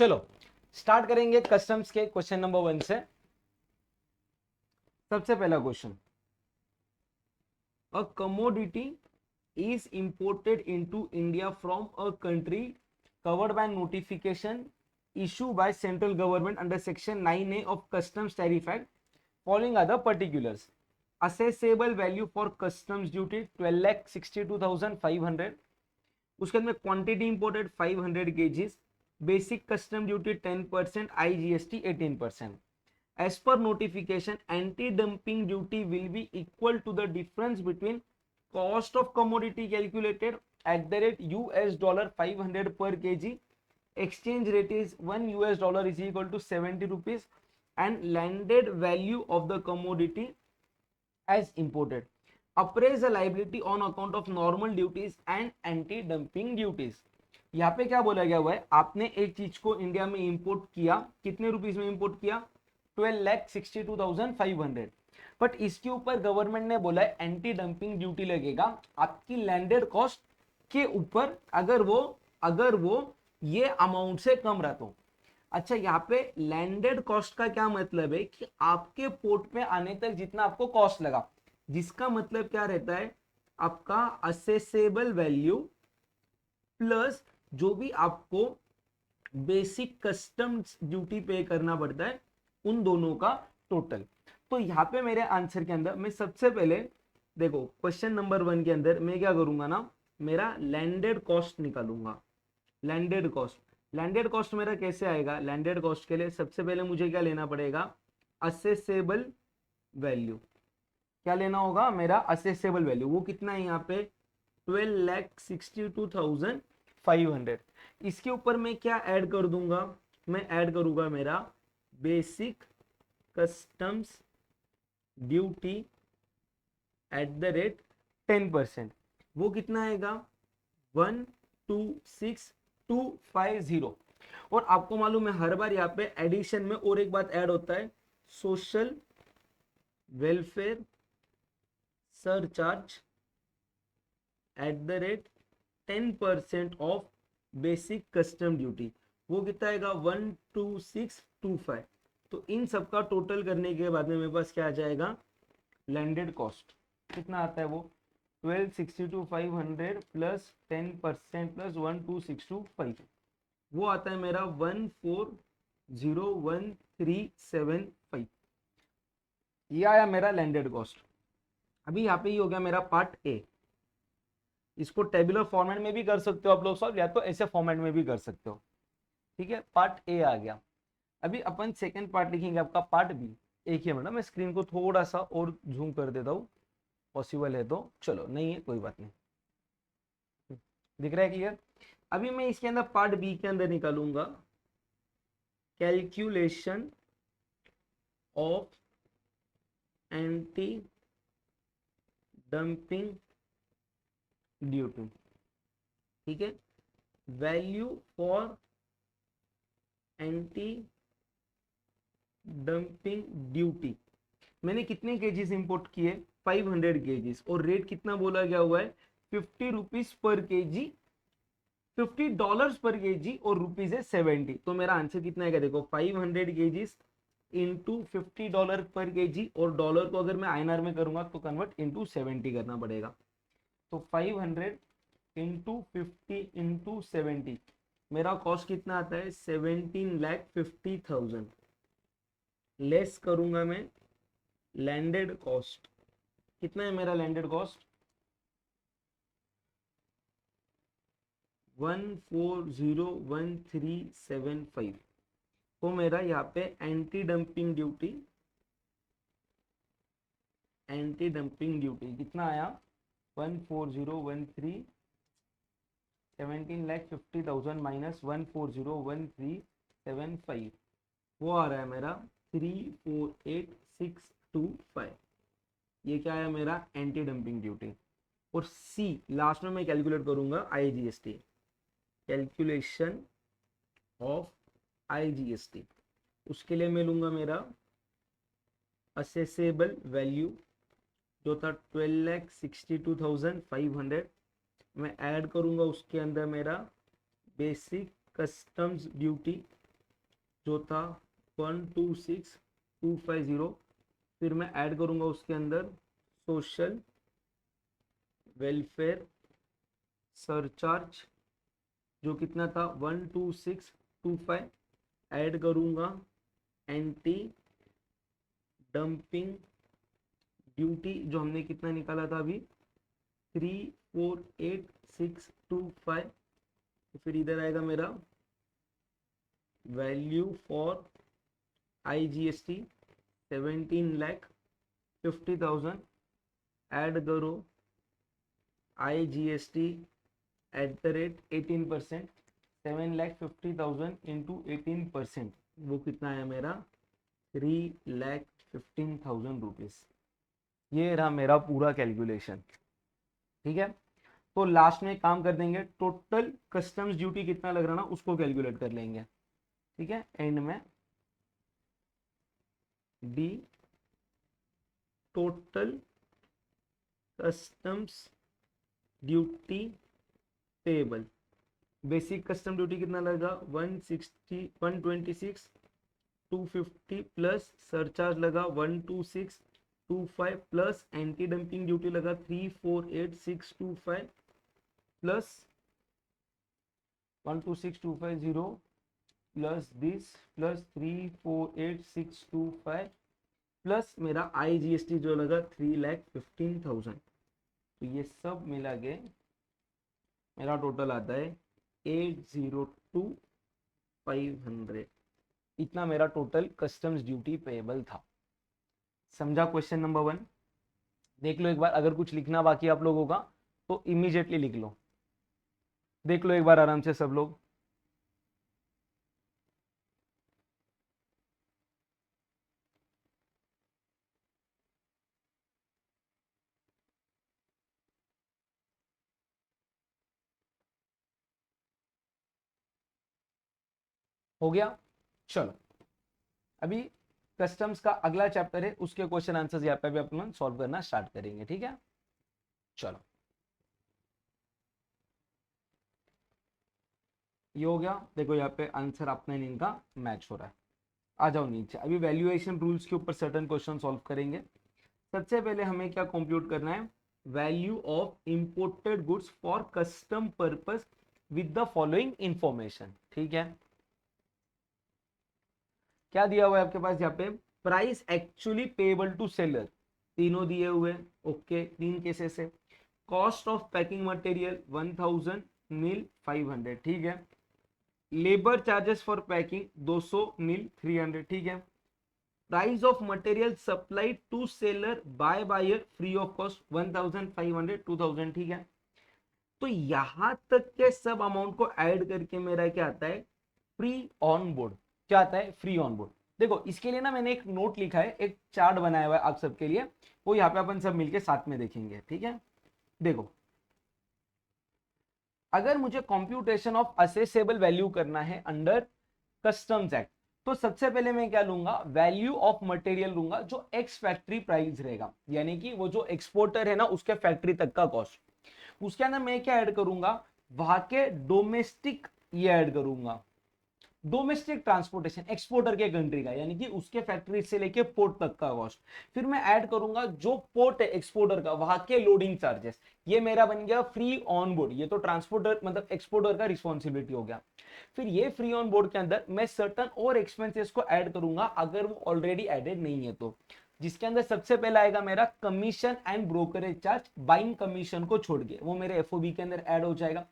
चलो स्टार्ट करेंगे कस्टम्स के क्वेश्चन नंबर 1 से। सबसे पहला question, a commodity is imported into India from a country covered by notification issued by central government under section 9A of customs tariff act. Following are the particulars. Assessable value for customs duty 12,62,500. उसके अंदर quantity imported 500 kgs, basic custom duty 10%, IGST 18%. As per notification, anti-dumping duty will be equal to the difference between cost of commodity calculated at the rate $500 per kg, exchange rate is $1 is equal to 70 rupees, and landed value of the commodity as imported. Appraise the liability on account of normal duties and anti-dumping duties. यहाँ पे क्या बोला गया हुआ है, आपने एक चीज को इंडिया में इंपोर्ट किया, कितने रुपीस में इंपोर्ट किया, 12,62,500, बट इसके ऊपर गवर्नमेंट ने बोला है एंटी डंपिंग ड्यूटी लगेगा आपकी लैंडेड कॉस्ट के ऊपर, अगर वो ये अमाउंट से कम रहा तो। अच्छा, यहाँ पे लैंडेड कॉस्ट का क्या मतलब है कि आपके पोर्ट में आने तक जितना आपको कॉस्ट लगा, जिसका मतलब क्या रहता है, आपका असेसेबल वैल्यू प्लस जो भी आपको बेसिक कस्टम्स ड्यूटी पे करना पड़ता है, उन दोनों का टोटल। तो यहाँ पे मेरे आंसर के अंदर मैं सबसे पहले देखो क्वेश्चन नंबर 1 के अंदर मैं क्या करूंगा ना, मेरा लैंडेड कॉस्ट निकालूंगा। लैंडेड कॉस्ट मेरा कैसे आएगा, लैंडेड कॉस्ट के लिए सबसे पहले मुझे क्या लेना पड़ेगा, असेसेबल वैल्यू। क्या लेना होगा, मेरा असेसेबल वैल्यू, वो कितना है यहाँ पे 12,62,500। इसके ऊपर मैं क्या ऐड कर दूंगा, मैं ऐड करूंगा मेरा basic customs duty eight the rate 10%, वो कितना आएगा 126,250। और आपको मालूम है हर बार यहाँ पे एडिशन में और एक बात ऐड होता है, social welfare surcharge at the rate 10% of basic custom duty, वो कितना आएगा 12625। तो इन सब का टोटल करने के बाद में मेरे पास क्या आ जाएगा, लैंडेड कॉस्ट कितना आता है, वो 12,62,500 प्लस 10% प्लस 12625, वो आता है मेरा 1401375। ये आया मेरा लैंडेड कॉस्ट। अभी यहाँ पे ही हो गया मेरा पार्ट ए। इसको टेबुलर फॉर्मेट में भी कर सकते हो आप लोग सॉल्व, या तो ऐसे फॉर्मेट में भी कर सकते हो। ठीक है, पार्ट ए आ गया। अभी अपन सेकंड पार्ट लिखेंगे आपका पार्ट बी। एक ही मिनट, मैं स्क्रीन को थोड़ा सा और जूम कर देता हूँ, पॉसिबल है तो, चलो नहीं है कोई बात नहीं, दिख रहा है क्लियर। अभी मैं इसके अंदर पार्ट बी के अंदर निकालूंगा calculation of anti dumping duty. ठीक है, value for anti dumping duty, मैंने कितने केजीज इंपोर्ट किए 500 केजीज, और रेट कितना बोला गया हुआ है 50 रुपीज पर केजी, $50 पर केजी, और रुपीज है 70। तो मेरा आंसर कितना है, देखो 500 केजीज इंटू $50 पर केजी, और डॉलर को अगर मैं INR में करूंगा तो कन्वर्ट इंटू 70 करना पड़ेगा। तो 500 इंटू 50 इंटू 70, मेरा कॉस्ट कितना आता है 17,50,000। लेस करूंगा मैं लैंडेड कॉस्ट, कितना है मेरा लैंडेड कॉस्ट 1401375। तो मेरा यहाँ पे एंटी डंपिंग ड्यूटी कितना आया 14013, 17,50,000 माइनस 1401375, वो आ रहा है मेरा 348,625। ये क्या है मेरा एंटी डंपिंग ड्यूटी। और सी लास्ट में मैं कैलकुलेट करूंगा IGST, कैलकुलेशन ऑफ IGST। उसके लिए मैं लूंगा मेरा असेसेबल वैल्यू जो था 12,62,500, मैं ऐड करूंगा उसके अंदर मेरा बेसिक कस्टम्स ड्यूटी जो था 126250, फिर मैं ऐड करूंगा उसके अंदर सोशल वेलफेयर सरचार्ज जो कितना था 12625, ऐड करूंगा एंटी डंपिंग ड्यूटी जो हमने कितना निकाला था अभी 348625, फिर इधर आएगा मेरा वैल्यू फॉर IGST 17,50,000, ऐड करो IGST eight the rate 18%, 7,50,000 into 18%, वो कितना है मेरा 3,15,000 रुपीज। ये रहा मेरा पूरा कैलकुलेशन। ठीक है, तो लास्ट में काम कर देंगे, टोटल कस्टम्स ड्यूटी कितना लग रहा ना उसको कैलकुलेट कर लेंगे। ठीक है, एंड में D total customs duty payable, basic custom duty कितना लगेगा 160 126 250 प्लस सरचार्ज लगा 12625 प्लस एंटी डंपिंग ड्यूटी लगा 348625 plus 126250 plus this plus 348625 plus मेरा IGST जो लगा 3,15,000। तो ये सब मिला के मेरा टोटल आता है 802,500। इतना मेरा टोटल कस्टम्स ड्यूटी पेएबल था। समझा क्वेश्चन नंबर 1? देख लो एक बार, अगर कुछ लिखना बाकी आप लोगों का तो इमीडिएटली लिख लो। देख लो एक बार आराम से सब लोग। हो गया? चलो अभी कस्टम्स का अगला चैप्टर है, उसके क्वेश्चन आंसर्स यहाँ पे भी अपन सॉल्व करना स्टार्ट करेंगे। ठीक है, चलो ये हो गया। देखो यहाँ पे आंसर अपने इनका मैच हो रहा है। आ जाओ नीचे, अभी वैल्यूएशन रूल्स के ऊपर सर्टेन क्वेश्चन सॉल्व करेंगे। सबसे पहले हमें क्या कंप्यूट करना है, value of imported goods for custom purpose with the following information. ठीक है, क्या दिया हुआ है आपके पास यहाँ पे, price actually payable to seller, तीनों दिए हुए। ओके, 3 केसेस है। Cost of packing material 1000 nil 500। ठीक है, labour charges for packing 200 nil 300। ठीक है, price of material supplied to seller by buyer free of cost 1500 2000। ठीक है, तो यहां तक के सब अमाउंट को ऐड करके मेरा क्या आता है, फ्री ऑन बोर्ड। क्या आता है, फ्री ऑन बोर्ड। देखो इसके लिए ना मैंने एक नोट लिखा है, एक चार्ट बनाया हुआ है आप सबके लिए, वो यहाँ पे अपन सब मिलके साथ में देखेंगे। ठीक है, देखो अगर मुझे कंप्यूटेशन ऑफ असेसेबल वैल्यू करना है अंडर कस्टम्स एक्ट, तो सबसे पहले मैं क्या लूंगा, वैल्यू ऑफ मटेरियल लूंगा जो एक्स फैक्ट्री प्राइस रहेगा, यानी कि वो जो एक्सपोर्टर है ना उसके फैक्ट्री तक का कॉस्ट। उसके अंदर मैं क्या ऐड करूंगा, वहां के डोमेस्टिक, ये ऐड करूंगा डोमेस्टिक ट्रांसपोर्टेशन एक्सपोर्टर के कंट्री का, यानी कि उसके फैक्ट्री से लेके पोर्ट तक का कॉस्ट। फिर मैं ऐड करूंगा जो पोर्ट है एक्सपोर्टर का, वहां के लोडिंग चार्जेस। ये मेरा बन गया फ्री ऑन बोर्ड, ये तो ट्रांसपोर्टर मतलब एक्सपोर्टर का रिस्पॉन्सिबिलिटी हो गया। फिर ये फ्री ऑन बोर्ड के अंदर मैं सर्टन और एक्सपेंसेस को ऐड करूंगा अगर वो ऑलरेडी एडेड नहीं है तो, जिसके अंदर सबसे पहला आएगा मेरा commission and brokerage charge, buying commission को छोड़ के, वो मेरे एफओबी के अंदर ऐड हो जाएगा।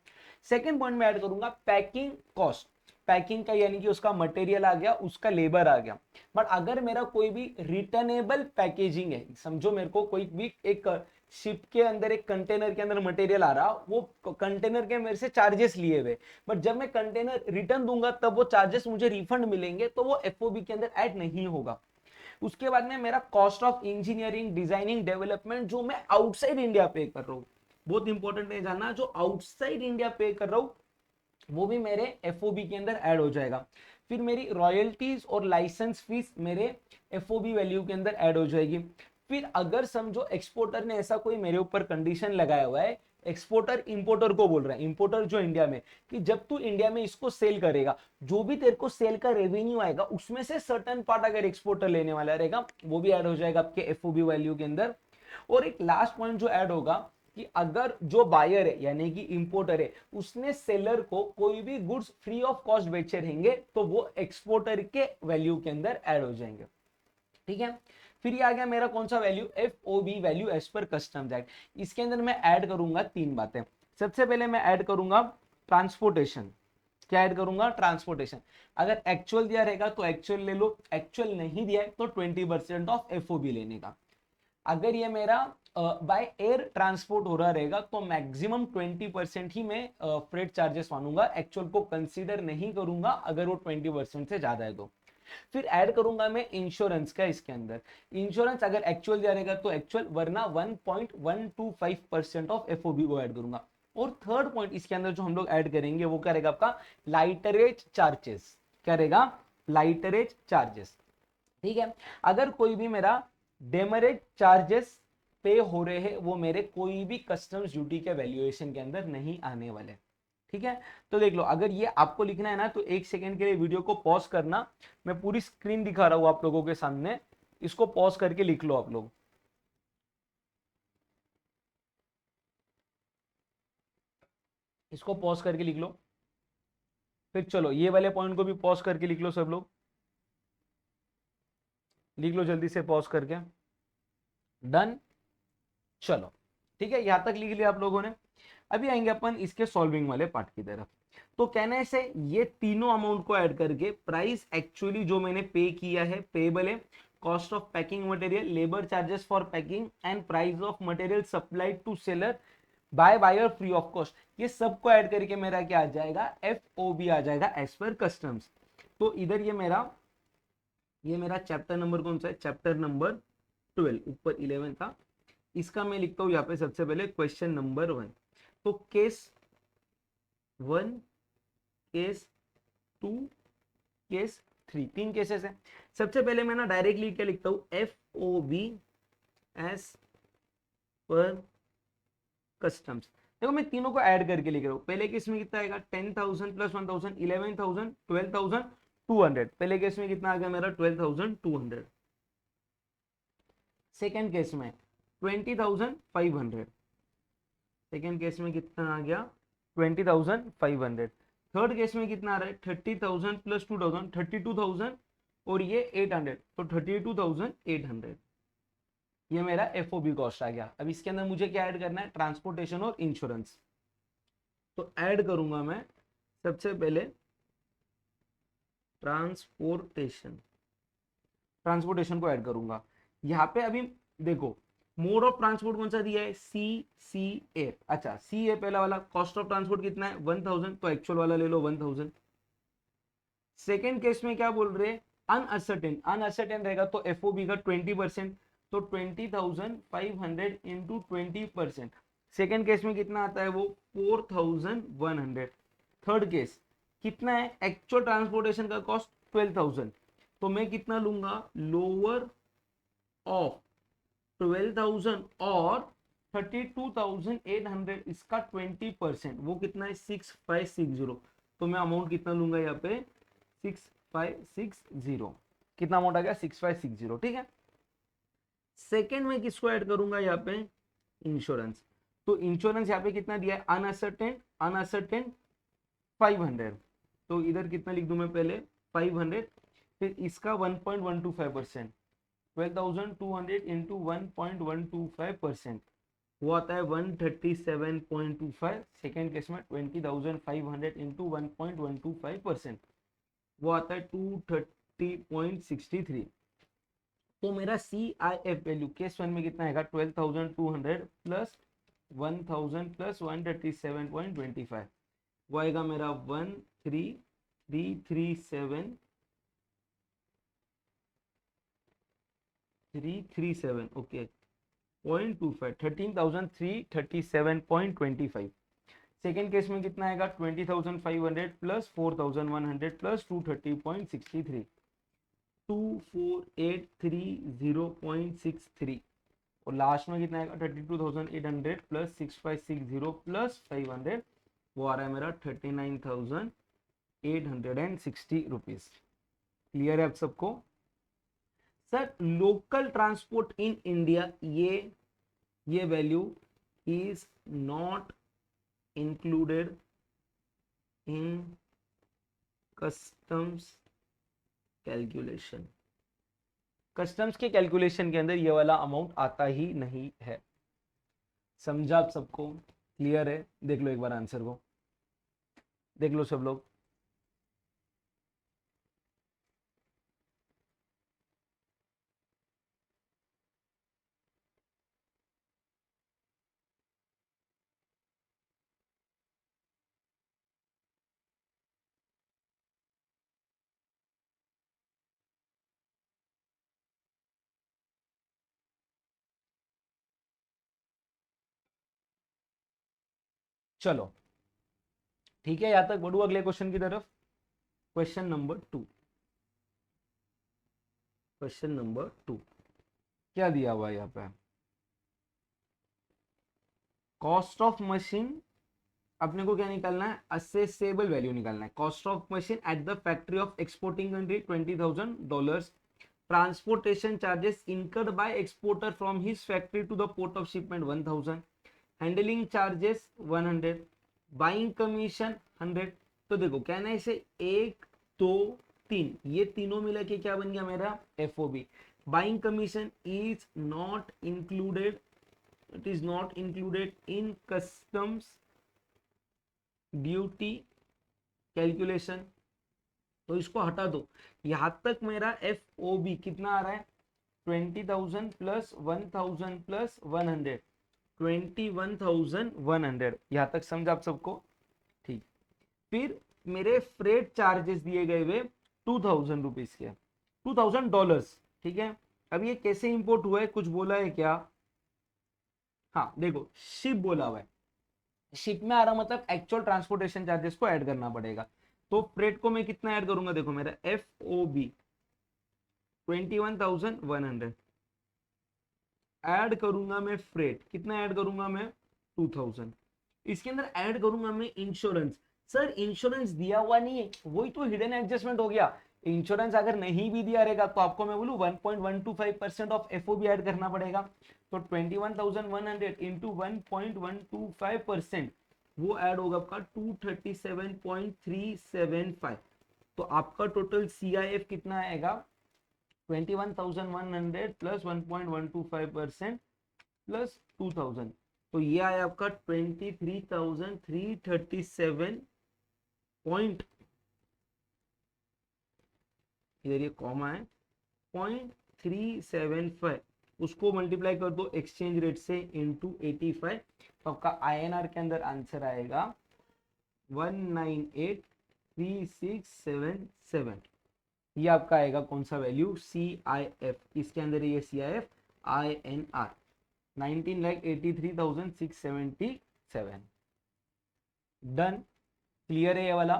सेकंड पॉइंट में ऐड करूंगा पैकिंग कॉस्ट, पैकिंग का यानी कि उसका मटेरियल आ गया, उसका लेबर आ गया। बट अगर मेरा कोई भी रिटर्नेबल पैकेजिंग है, समझो मेरे को कोई भी एक शिप के अंदर, एक कंटेनर के अंदर मटेरियल आ रहा, वो कंटेनर के मेरे से चार्जेस लिए हुए, बट जब मैं कंटेनर रिटर्न दूंगा तब वो चार्जेस मुझे रिफंड मिलेंगे, तो वो एफओबी के अंदर ऐड नहीं होगा। उसके बाद में मेरा cost of engineering designing development जो मैं आउटसाइड इंडिया पे कर रहा हूँ, बहुत इंपॉर्टेंट है जानना, जो आउटसाइड इंडिया पे कर रहा हूँ वो भी मेरे एफओबी के अंदर ऐड हो जाएगा। फिर मेरी रॉयल्टीज और लाइसेंस फीस मेरे एफओबी वैल्यू के अंदर ऐड हो जाएगी। फिर अगर समझो एक्सपोर्टर ने ऐसा कोई मेरे ऊपर कंडीशन लगाया हुआ है एक्सपोर्टर इंपोर्टर को बोल रहा है, इंपोर्टर जो इंडिया में, कि जब तू इंडिया में इसको सेल करेगा, जो भी तेरे को सेल का रेवेन्यू आएगा उसमें से सर्टेन पार्ट अगर एक्सपोर्टर लेने वाला रहेगा वो भी ऐड हो जाएगा आपके एफओबी वैल्यू के अंदर। और एक लास्ट पॉइंट जो ऐड होगा कि अगर जो बायर है यानी कि इंपोर्टर है उसने सेलर को कोई भी गुड्स फ्री ऑफ कॉस्ट बेचे रहेंगे तो वो एक्सपोर्टर के वैल्यू के अंदर ऐड हो जाएंगे। ठीक है, फिर ये आ गया मेरा कौन सा value, F O B value as per customs act. इसके अंदर मैं ऐड करूंगा तीन बातें। सबसे पहले मैं ऐड करूंगा ट्रांसपोर्टेशन। क्या ऐड करूंगा, ट्रांसपोर्टेशन। अगर एक्चुअल दिया रहेगा तो एक्चुअल ले लो, एक्चुअल नहीं दिया है तो 20% ऑफ एफओबी लेने का। अगर ये मेरा बाय एयर ट्रांसपोर्ट हो रहा रहेगा तो मैक्सिमम 20% ही मैं फ्रेट चार्जेस मानूंगा, एक्चुअल को कंसीडर नहीं करूंगा अगर वो 20% से ज्यादा है तो। फिर ऐड करूंगा मैं इंश्योरेंस का इसके अंदर। इंश्योरेंस अगर एक्चुअल दिया रहेगा तो एक्चुअल, वरना 1.125% ऑफ एफओबी को ऐड करूंगा। और थर्ड पॉइंट इसके अंदर जो हम लोग ऐड करेंगे वो क्या रहेगा आपका, लाइटरेज चार्जेस। क्या रहेगा, लाइटरेज चार्जेस। ठीक है, अगर कोई भी मेरा डेमरेज चार्जेस पे हो रहे हैं वो मेरे कोई भी कस्टम्स ड्यूटी के वैल्यूएशन के अंदर नहीं आने वाले। ठीक है, तो देख लो, अगर ये आपको लिखना है ना तो एक सेकंड के लिए वीडियो को पॉज करना, मैं पूरी स्क्रीन दिखा रहा हूं आप लोगों के सामने, इसको पॉज करके लिख लो आप लोग। इसको पॉज करके लिख लो, फिर चलो ये वाले पॉइंट को भी पॉज करके लिख लो, सब लोग लिख लो जल्दी से पॉज करके। डन, चलो ठीक है, यहां तक लिख लिया आप लोगों ने। अभी आएंगे अपन इसके सॉल्विंग वाले पार्ट की तरफ। तो कहने से ये तीनों अमाउंट को ऐड करके प्राइस एक्चुअली जो मैंने पे किया है पेबल है, cost of packing material, labour charges for packing and price of material supplied to seller by buyer free of cost, ये सबको ऐड करके मेरा क्या आ जाएगा, एफ ओ बी आ जाएगा एज पर कस्टम्स। तो इधर ये मेरा चैप्टर नंबर कौन सा है, चैप्टर नंबर 12, ऊपर 11 था, इसका मैं लिखता हूं यहाँ पे सबसे पहले क्वेश्चन नंबर 1। तो केस 1, केस 2, केस 3, तीन केसेस है। सबसे पहले मैं ना डायरेक्टली क्या लिखता हूं, एफ ओ बी एस पर कस्टम्स। देखो मैं तीनों को ऐड करके लिख रहा हूं। पहले केस में कितना आएगा, 10,000 प्लस 1,000, 11,000, 12,200। पहले केस में कितना आ गया मेरा, 12,200। सेकेंड केस में 20,500। सेकेंड केस में कितना आ गया, 20,500। थर्ड केस में कितना आ रहा है, 30,000 प्लस 2,000, 32,000 और ये 800, तो 32,800। ये मेरा एफओबी कॉस्ट आ गया। अब इसके अंदर मुझे क्या ऐड करना है, ट्रांसपोर्टेशन और इंश्योरेंस। तो ऐड करूंगा मैं सबसे पहले ट्रांसपोर्टेशन, ट्रांसपोर्टेशन को ऐड करूंगा। यहाँ पे अभी देखो मोड ऑफ ट्रांसपोर्ट कौन सा दिया है, सी ए। अच्छा सी ए पहला वाला, कॉस्ट ऑफ ट्रांसपोर्ट कितना है 1,000, तो एक्चुअल वाला ले लो 1,000। सेकेंड केस में क्या बोल रहे हैं, अनअसर्टेन, अनअसर्टेन रहेगा तो एफओबी का 20%, तो 20,500 इंटू 20%। सेकेंड केस में कितना आता है वो 4,100। थर्ड केस कितना है, एक्चुअल ट्रांसपोर्टेशन का कॉस्ट 12,000, तो मैं कितना लूंगा, लोअर ऑफ 12,000 और 32,800, इसका 20%, वो कितना है 6,560। तो मैं अमाउंट कितना लूंगा यहाँ पे 6,560। कितना अमाउंट आ गया 6,560। ठीक है, सेकेंड में किसको ऐड करूंगा यहाँ पे, इंश्योरेंस। तो इंश्योरेंस यहाँ पे कितना दिया है, अनअसर्टेन, अनअसर्टेन 500, तो इधर कितना लिख दूं मैं पहले 500। फिर इसका 1.125%, 12,200 इंटू 1.125%, वो आता है 137.25। सेकेंड केस में 20,500 इंटू 1.125%, वो आता है 230.63। तो मेरा सी आई एफ वैल्यू केस 1 में कितना आएगा, 12,200 प्लस 1,000 प्लस 137.25, वो आएगा मेरा 13,337, ओके 0.25, 13,337.25। सेकेंड केस में कितना आएगा 20,500 प्लस 4,100 प्लस 230.63, 24,830.63, और लास्ट में कितना आएगा 32,800 प्लस 6560 प्लस 500, वो आ रहा है मेरा 39,860 रुपीज। क्लियर है आप सबको? Sir local transport in India, ये value is not included in customs calculation. Customs के कैलकुलेशन के अंदर ये वाला अमाउंट आता ही नहीं है। समझा आप सबको? क्लियर है? देख लो एक बार आंसर को, देख लो सब लोग। चलो ठीक है, यहां तक बढ़ू अगले क्वेश्चन की तरफ। क्वेश्चन नंबर 2, क्वेश्चन नंबर 2 क्या दिया हुआ है यहाँ पे? कॉस्ट ऑफ मशीन, अपने को क्या निकालना है? असेसेबल वैल्यू निकालना है। Cost of machine at the factory of exporting country $20,000, transportation charges incurred by exporter from his factory to the port of shipment 1,000, handling charges 100, buying commission 100। तो देखो कहना है इसे 1 2 3, ये तीनों मिला के क्या बन गया मेरा? FOB। Buying commission is not included, it is not included in customs duty calculation, तो इसको हटा दो। यहां तक मेरा FOB कितना आ रहा है? 20,000 प्लस 1,000 प्लस 100, 21,100। यहां तक समझा आप सबको? ठीक। फिर मेरे फ्रेट चार्जेस दिए गए हुए 2,000 रुपीज के, $2,000। ठीक है, अब ये कैसे इंपोर्ट हुआ है, कुछ बोला है क्या? हाँ देखो, शिप बोला हुआ है। शिप में आ रहा मतलब एक्चुअल ट्रांसपोर्टेशन चार्जेस को ऐड करना पड़ेगा। तो फ्रेट को मैं कितना ऐड करूंगा? देखो मेरा FOB 21,100 ऐड करूंगा मैं, फ्रेट कितना ऐड करूंगा मैं? 2,000। इसके अंदर ऐड करूंगा मैं इंश्योरेंस। सर इंश्योरेंस दिया हुआ नहीं है, वही तो हिडन एडजस्टमेंट हो गया। इंश्योरेंस अगर नहीं भी दिया रहेगा तो आपको मैं बोलूं 1.125% ऑफ FOB ऐड करना पड़ेगा। तो 21,100 इंटू 1.125%, वो ऐड होगा आपका 237.375। तो आपका टोटल CIF कितना आएगा? 21,100 प्लस 1.125% प्लस 2,000, तो ये आया आपका 23,337 पॉइंट, इधर ये कॉमा है, 0.375। उसको मल्टीप्लाई कर दो एक्सचेंज रेट से इंटू 85, तो आपका INR के अंदर आंसर आएगा 1983677। ये आपका आएगा कौन सा वैल्यू? CIF। इसके अंदर ये CIF INR 19,83,677। डन? क्लियर है ये वाला?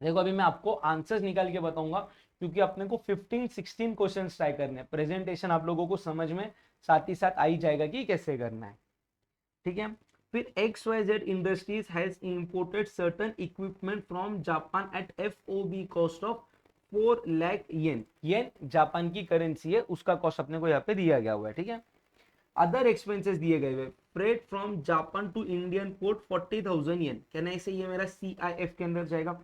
देखो अभी मैं आपको आंसर्स निकाल के बताऊंगा, क्योंकि अपने को 15-16 क्वेश्चन ट्राई करने हैं। प्रेजेंटेशन आप लोगों को समझ में साथ ही साथ आ ही जाएगा कि कैसे करना है। ठीक है, फिर XYZ industries has imported certain equipment from Japan at FOB cost of 4 lakh yen. Yen Japan की करेंसी है, उसका कॉस्ट अपने को यहाँ पे दिया गया हुआ है। ठीक है, अदर एक्सपेंसेस दिए गए हुए, freight from Japan to Indian port 40,000 yen, कहना ऐसे ये मेरा CIF के अंदर जाएगा।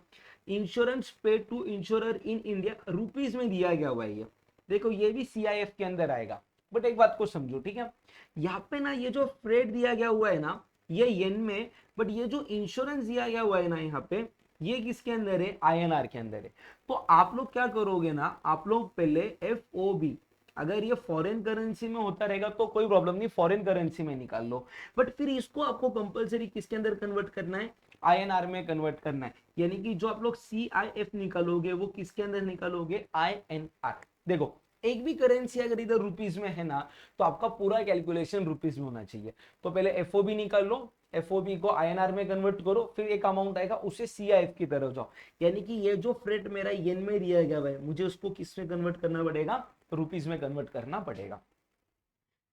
Insurance pay to insurer in India, rupees में दिया गया हुआ है ये, देखो ये भी CIF के अंदर आएगा। बट एक बात को समझो, ठीक है, यहाँ पे ना ये जो फ्रेट दिया गया हुआ है ना, ये येन में, बट ये जो इंश्योरेंस दिया गया हुआ है ना यहाँ पे, ये किसके अंदर है? INR के अंदर है। तो आप लोग क्या करोगे ना, आप लोग पहले FOB, अगर ये फॉरेन करेंसी में होता रहेगा तो कोई प्रॉब्लम नहीं, फॉरेन करेंसी में निकाल लो, बट फिर इसको आपको कंपलसरी किसके अंदर कन्वर्ट करना है? INR में कन्वर्ट करना है। यानी कि जो आप लोग CIF निकालोगे वो किसके अंदर निकालोगे? INR। देखो एक भी करेंसी अगर इधर रुपीज में है ना, तो आपका पूरा कैलकुलेशन रुपीज में होना चाहिए। तो पहले FOB निकाल लो, FOB को INR में कन्वर्ट करो, फिर एक अमाउंट आएगा उसे CIF की तरफ जाओ। यानी कि ये जो फ्रेट मेरा येन में दिया गया है, मुझे उसको किस में कन्वर्ट करना पड़ेगा? रुपीज में कन्वर्ट करना पड़ेगा।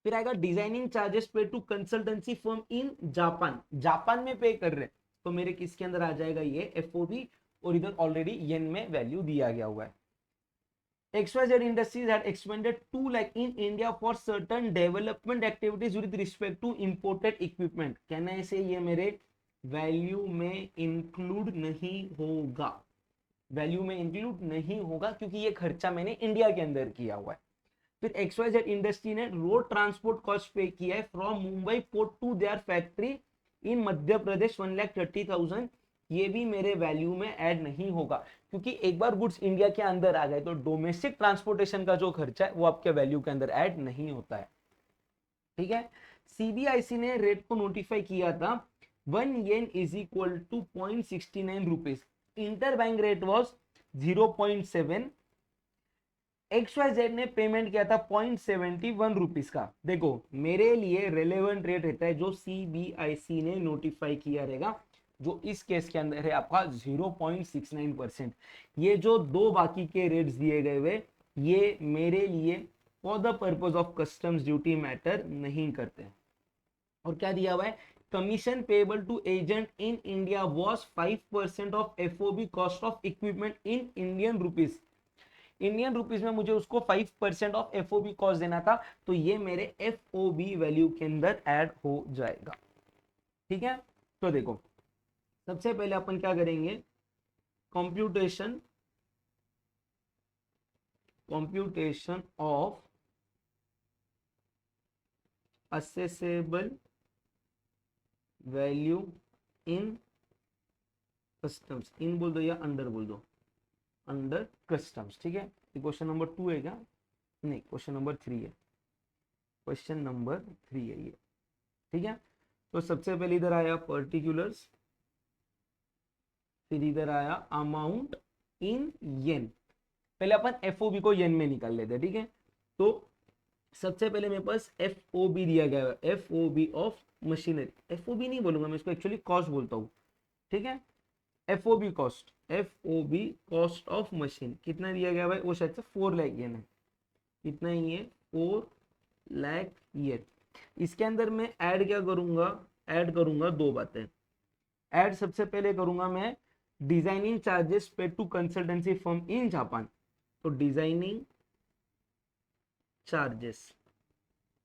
फिर आएगा designing charges pay to consultancy firm in Japan, Japan में पे कर रहे हैं, तो मेरे किसके अंदर आ जाएगा ये एफओबी, और इधर ऑलरेडी येन में वैल्यू दिया गया हुआ है। XYZ Industries had expended 2 lakh in India for certain development activities with respect to imported equipment, कहना ऐसे ये मेरे वैल्यू में इंक्लूड नहीं होगा, वैल्यू में इंक्लूड नहीं होगा क्योंकि ये खर्चा मैंने इंडिया के अंदर किया हुआ है। फिर XYZ इंडस्ट्री ने रोड ट्रांसपोर्ट कॉस्ट पे किया है from Mumbai port to their factory in Madhya Pradesh 1,30,000, ये भी मेरे वैल्यू में ऐड नहीं होगा क्योंकि एक बार गुड्स इंडिया के अंदर आ गए तो डोमेस्टिक ट्रांसपोर्टेशन का जो खर्चा है वो आपके वैल्यू के अंदर ऐड नहीं होता है। ठीक है, सीबीआईसी ने रेट को नोटिफाई किया था 1 yen is equal to 0.69 rupees, inter bank rate was 0.7, XYZ ने पेमेंट किया था 0.71 रुपीज का। देखो मेरे लिए रेलेवेंट रेट रहता है जो सीबीआईसी ने नोटिफाई किया रहेगा, जो इस केस के अंदर है आपका 0.69%। ये जो दो बाकी के रेट्स दिए गए हुए ये मेरे लिए for the purpose of customs duty matter नहीं करते। और क्या दिया हुआ है, commission payable to agent in India was 5% of FOB cost of equipment in Indian rupees, Indian rupees में मुझे उसको 5% ऑफ एफओबी कॉस्ट देना था, तो ये मेरे एफओबी वैल्यू के अंदर ऐड हो जाएगा। ठीक है, तो देखो सबसे पहले अपन क्या करेंगे, computation of assessable value in customs, इन बोल दो या अंडर बोल दो, अंडर कस्टम्स। ठीक है, क्वेश्चन नंबर 2 है क्या, नहीं क्वेश्चन नंबर 3 है, क्वेश्चन नंबर 3 है ये। ठीक है, तो सबसे पहले इधर आया पर्टिकुलर्स, फिर इधर आया अमाउंट इन येन, पहले अपन एफओबी को येन में निकाल लेते हैं। ठीक है, तो सबसे पहले मेरे पास एफओबी दिया गया है, एफओबी ऑफ मशीनरी, एफओबी नहीं बोलूंगा मैं इसको, एक्चुअली कॉस्ट बोलता हूँ। ठीक है, एफओबी कॉस्ट ऑफ मशीन कितना दिया गया है, वो शायद से 4 लाख येन है, कितना ही है 4 लाख येन। इसके अंदर मैं ऐड क्या करूंगा, ऐड करूंगा दो बातें, ऐड सबसे पहले करूंगा मैं designing charges pay to consultancy firm in Japan, तो डिजाइनिंग चार्जेस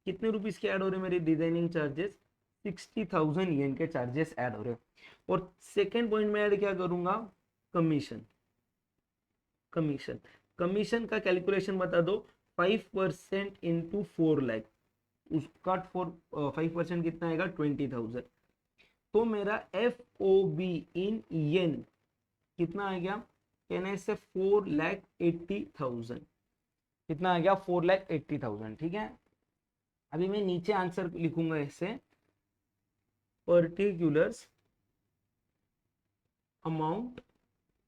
कितने रुपीस के ऐड हो रहे हैं मेरे डिजाइनिंग चार्जेस, 60,000 येन के चार्जेस ऐड हो रहे हैं। और सेकेंड पॉइंट में ऐड क्या करूंगा, कमीशन, कमीशन का कैलकुलेशन बता दो, 5% इंटू 4 लाख, उसका 5% कितना आएगा 20,000, तो मेरा एफ ओ बी इन येन कितना आ गया, कहने से 4,80,000, कितना आ गया 4,80,000। ठीक है, अभी मैं नीचे आंसर लिखूंगा ऐसे, पर्टिकुलर्स अमाउंट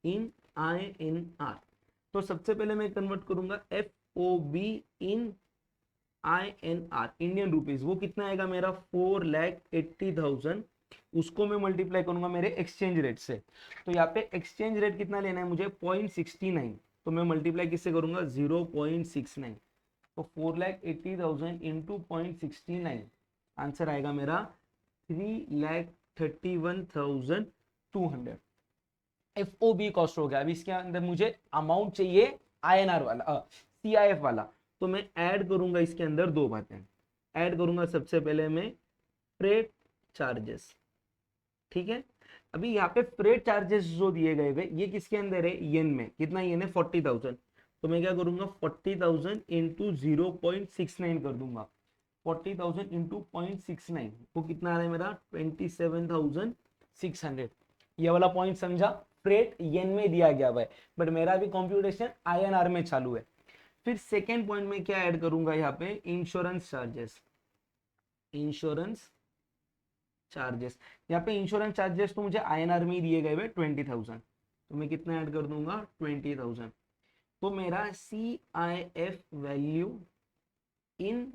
इन INR, तो सबसे पहले मैं कन्वर्ट करूंगा FOB इन INR, इंडियन रुपीज, वो कितना आएगा मेरा 4,80,000, उसको मैं मल्टीप्लाई करूंगा मेरे एक्सचेंज रेट से, तो यहाँ पे एक्सचेंज रेट कितना लेना है मुझे 0.69, तो मैं मल्टीप्लाई किससे करूंगा 0.69, तो 4,80,000 इंटू 0.69, आंसर आएगा मेरा 3,31,200। FOB कॉस्ट हो गया। अभी इसके अंदर मुझे अमाउंट चाहिए INR वाला, CIF वाला, तो मैं ऐड करूंगा इसके अंदर दो बातें, ऐड करूंगा सबसे पहले मैं फ्रेट चार्जेस। ठीक है, अभी यहाँ पे फ्रेट चार्जेस जो दिए गए थे ये किसके अंदर है, येन में, कितना येन है 40,000, तो मैं क्या करूंगा 40,000 इंटू 0.69 कर दूंगा, 40,000 इंटू 0.69 वो कितना आ रहा है मेरा 27,600। ये वाला पॉइंट समझा, फ्रेट येन में दिया गया हुआ है, बट मेरा भी कंप्यूटेशन INR में चालू है। फिर सेकेंड पॉइंट में क्या ऐड करूंगा यहाँ पे, इंश्योरेंस चार्जेस, इंश्योरेंस चार्जेस, यहाँ पे इंश्योरेंस चार्जेस तो मुझे INR में ही दिए गए हुए 20,000, तो मैं कितना ऐड कर दूंगा 20,000, तो मेरा CIF वैल्यू इन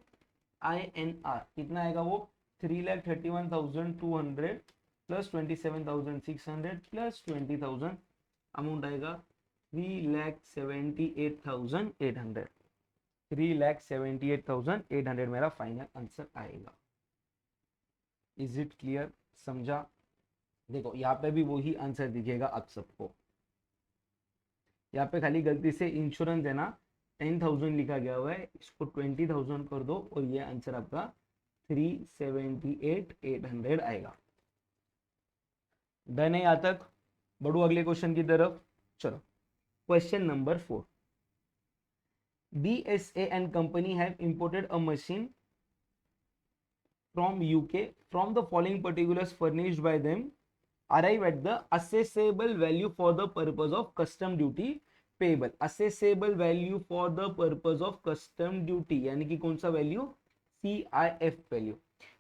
INR कितना आएगा, वो 3,31,200 प्लस 27,600 प्लस 20,000, अमाउंट आएगा 3,78,800। 3,78,800 मेरा फाइनल आंसर आएगा। Is it clear? समझा? देखो यहाँ पे भी वही आंसर दिखेगा आप सबको। यहाँ पे खाली गलती से इंश्योरेंस है ना 10,000 लिखा गया हुआ है, इसको 20,000 कर दो और ये आंसर आपका 378,800 आएगा। डन है यहाँ तक? बढ़ू अगले क्वेश्चन की तरफ। चलो question number 4। DSA and company have imported a machine from UK from the following particulars furnished by them arrive at the assessable value for the purpose of custom duty payable। assessable value for the purpose of custom duty यानी कि कौन सा value? CIF value.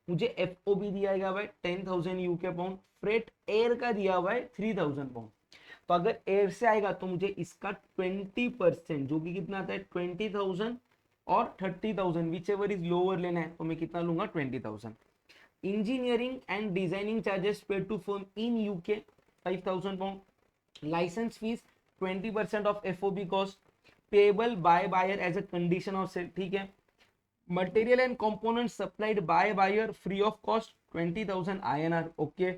मुझे FOB दिया गया हुआ है 10,000 UK pound, freight air का दिया हुआ है 3,000 पाउंड। तो अगर एयर से आएगा तो मुझे इसका 20% जो कि कितना आता है 20,000 और 30,000 विच एवर इज लोअर लेना है, तो मैं कितना लूंगा 20,000। Engineering and designing charges paid to firm in UK 5,000 pound. Licence fees 20% of FOB cost payable by buyer as a condition of sale. ठीक है। Material and component supplied by buyer free of cost 20,000 INR। Okay.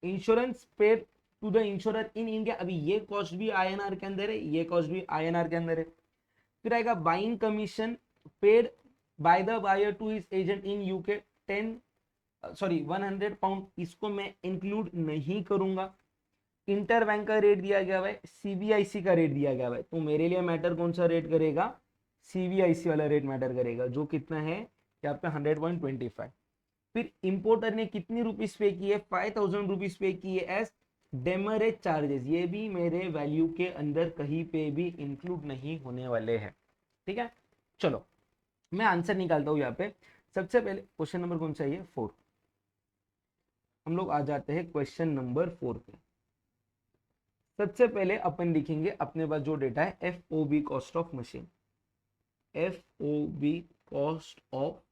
Insurance paid to the insurer in India, अभी ये cost भी INR के अंदर है, ये cost भी INR के अंदर है। फिर आएगा buying commission paid by the buyer to his agent in UK 100 pound, इसको मैं इंक्लूड नहीं करूंगा। इंटर बैंक का रेट दिया गया है, CBIC का रेट दिया गया है, तो मेरे लिए मैटर कौन सा रेट करेगा? CBIC वाला रेट मैटर करेगा, जो कितना है यहाँ पे 100.25। फिर इंपोर्टर ने कितनी रुपीस पे की है? 5,000 रुपीज पे की है एज डेमरेज चार्जेस। ये भी मेरे वैल्यू के अंदर कहीं पे भी इंक्लूड नहीं होने वाले हैं। ठीक है। चलो मैं आंसर निकालता हूं यहाँ पे। सबसे पहले क्वेश्चन नंबर कौन सा है? 4। हम लोग आ जाते हैं क्वेश्चन नंबर 4 पे। सबसे पहले अपन लिखेंगे अपने पास जो डेटा है FOB cost of machine. FOB cost of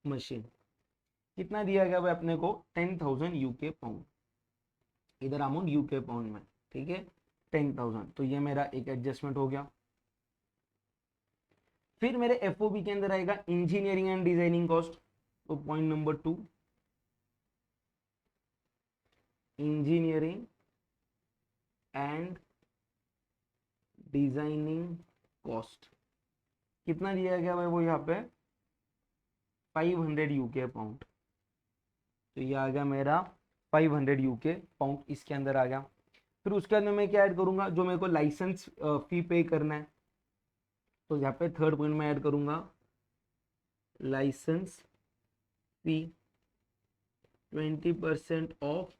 machine कितना दिया गया है अपने को? 10,000 UK पाउंड। इधर अमाउंट UK पाउंड में। ठीक है। 10,000, तो ये मेरा एक एडजस्टमेंट हो गया। फिर मेरे FOB के अंदर आएगा इंजीनियरिंग एंड डिजाइनिंग कॉस्ट, तो point number 2 engineering and designing cost कितना दिया गया है वो यहाँ पे 500 UK पाउंड। तो ये आ गया मेरा 500 UK पाउंड, इसके अंदर आ गया। फिर उसके अंदर मैं क्या ऐड करूंगा? जो मेरे को लाइसेंस फी पे करना है, तो यहाँ पे थर्ड पॉइंट में ऐड करूंगा लाइसेंस फी 20% ऑफ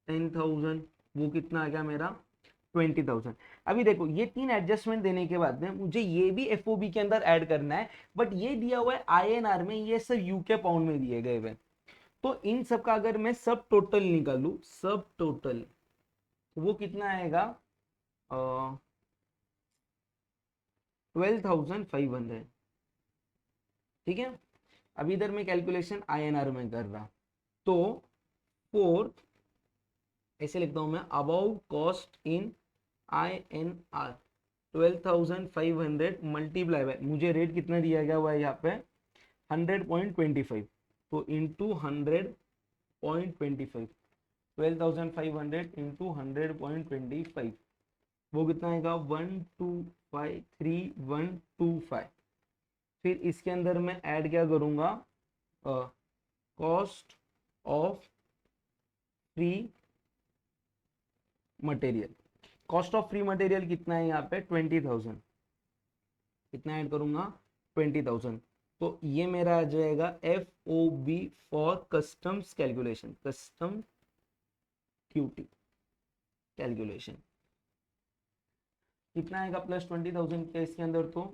10,000, वो कितना आ गया मेरा 20,000। अभी देखो ये 3 एडजस्टमेंट देने के बाद में मुझे ये भी FOB के अंदर ऐड करना है, बट ये दिया हुआ है INR में, ये सब UK पाउंड में दिए गए हुए। तो इन सब का अगर मैं सब टोटल निकालू, सब टोटल, तो वो कितना आएगा 12,500। ठीक है। अभी इधर मैं कैलकुलेशन INR में कर रहा, तो 4 ऐसे लिखता हूं मैं above cost in INR 12,500 multiply by, मुझे रेट कितना दिया गया हुआ है यहाँ पे 100.25, तो इंटू 100.25 12,500 इंटू 100.25 वो कितना आएगा 1253125। फिर इसके अंदर मैं ऐड क्या करूंगा cost of free material. Cost of free material कितना है यहाँ पे 20,000, कितना ऐड करूंगा 20,000, तो ये मेरा आ जाएगा FOB for customs calculation, custom duty calculation कितना आएगा प्लस 20,000 के इसके अंदर, तो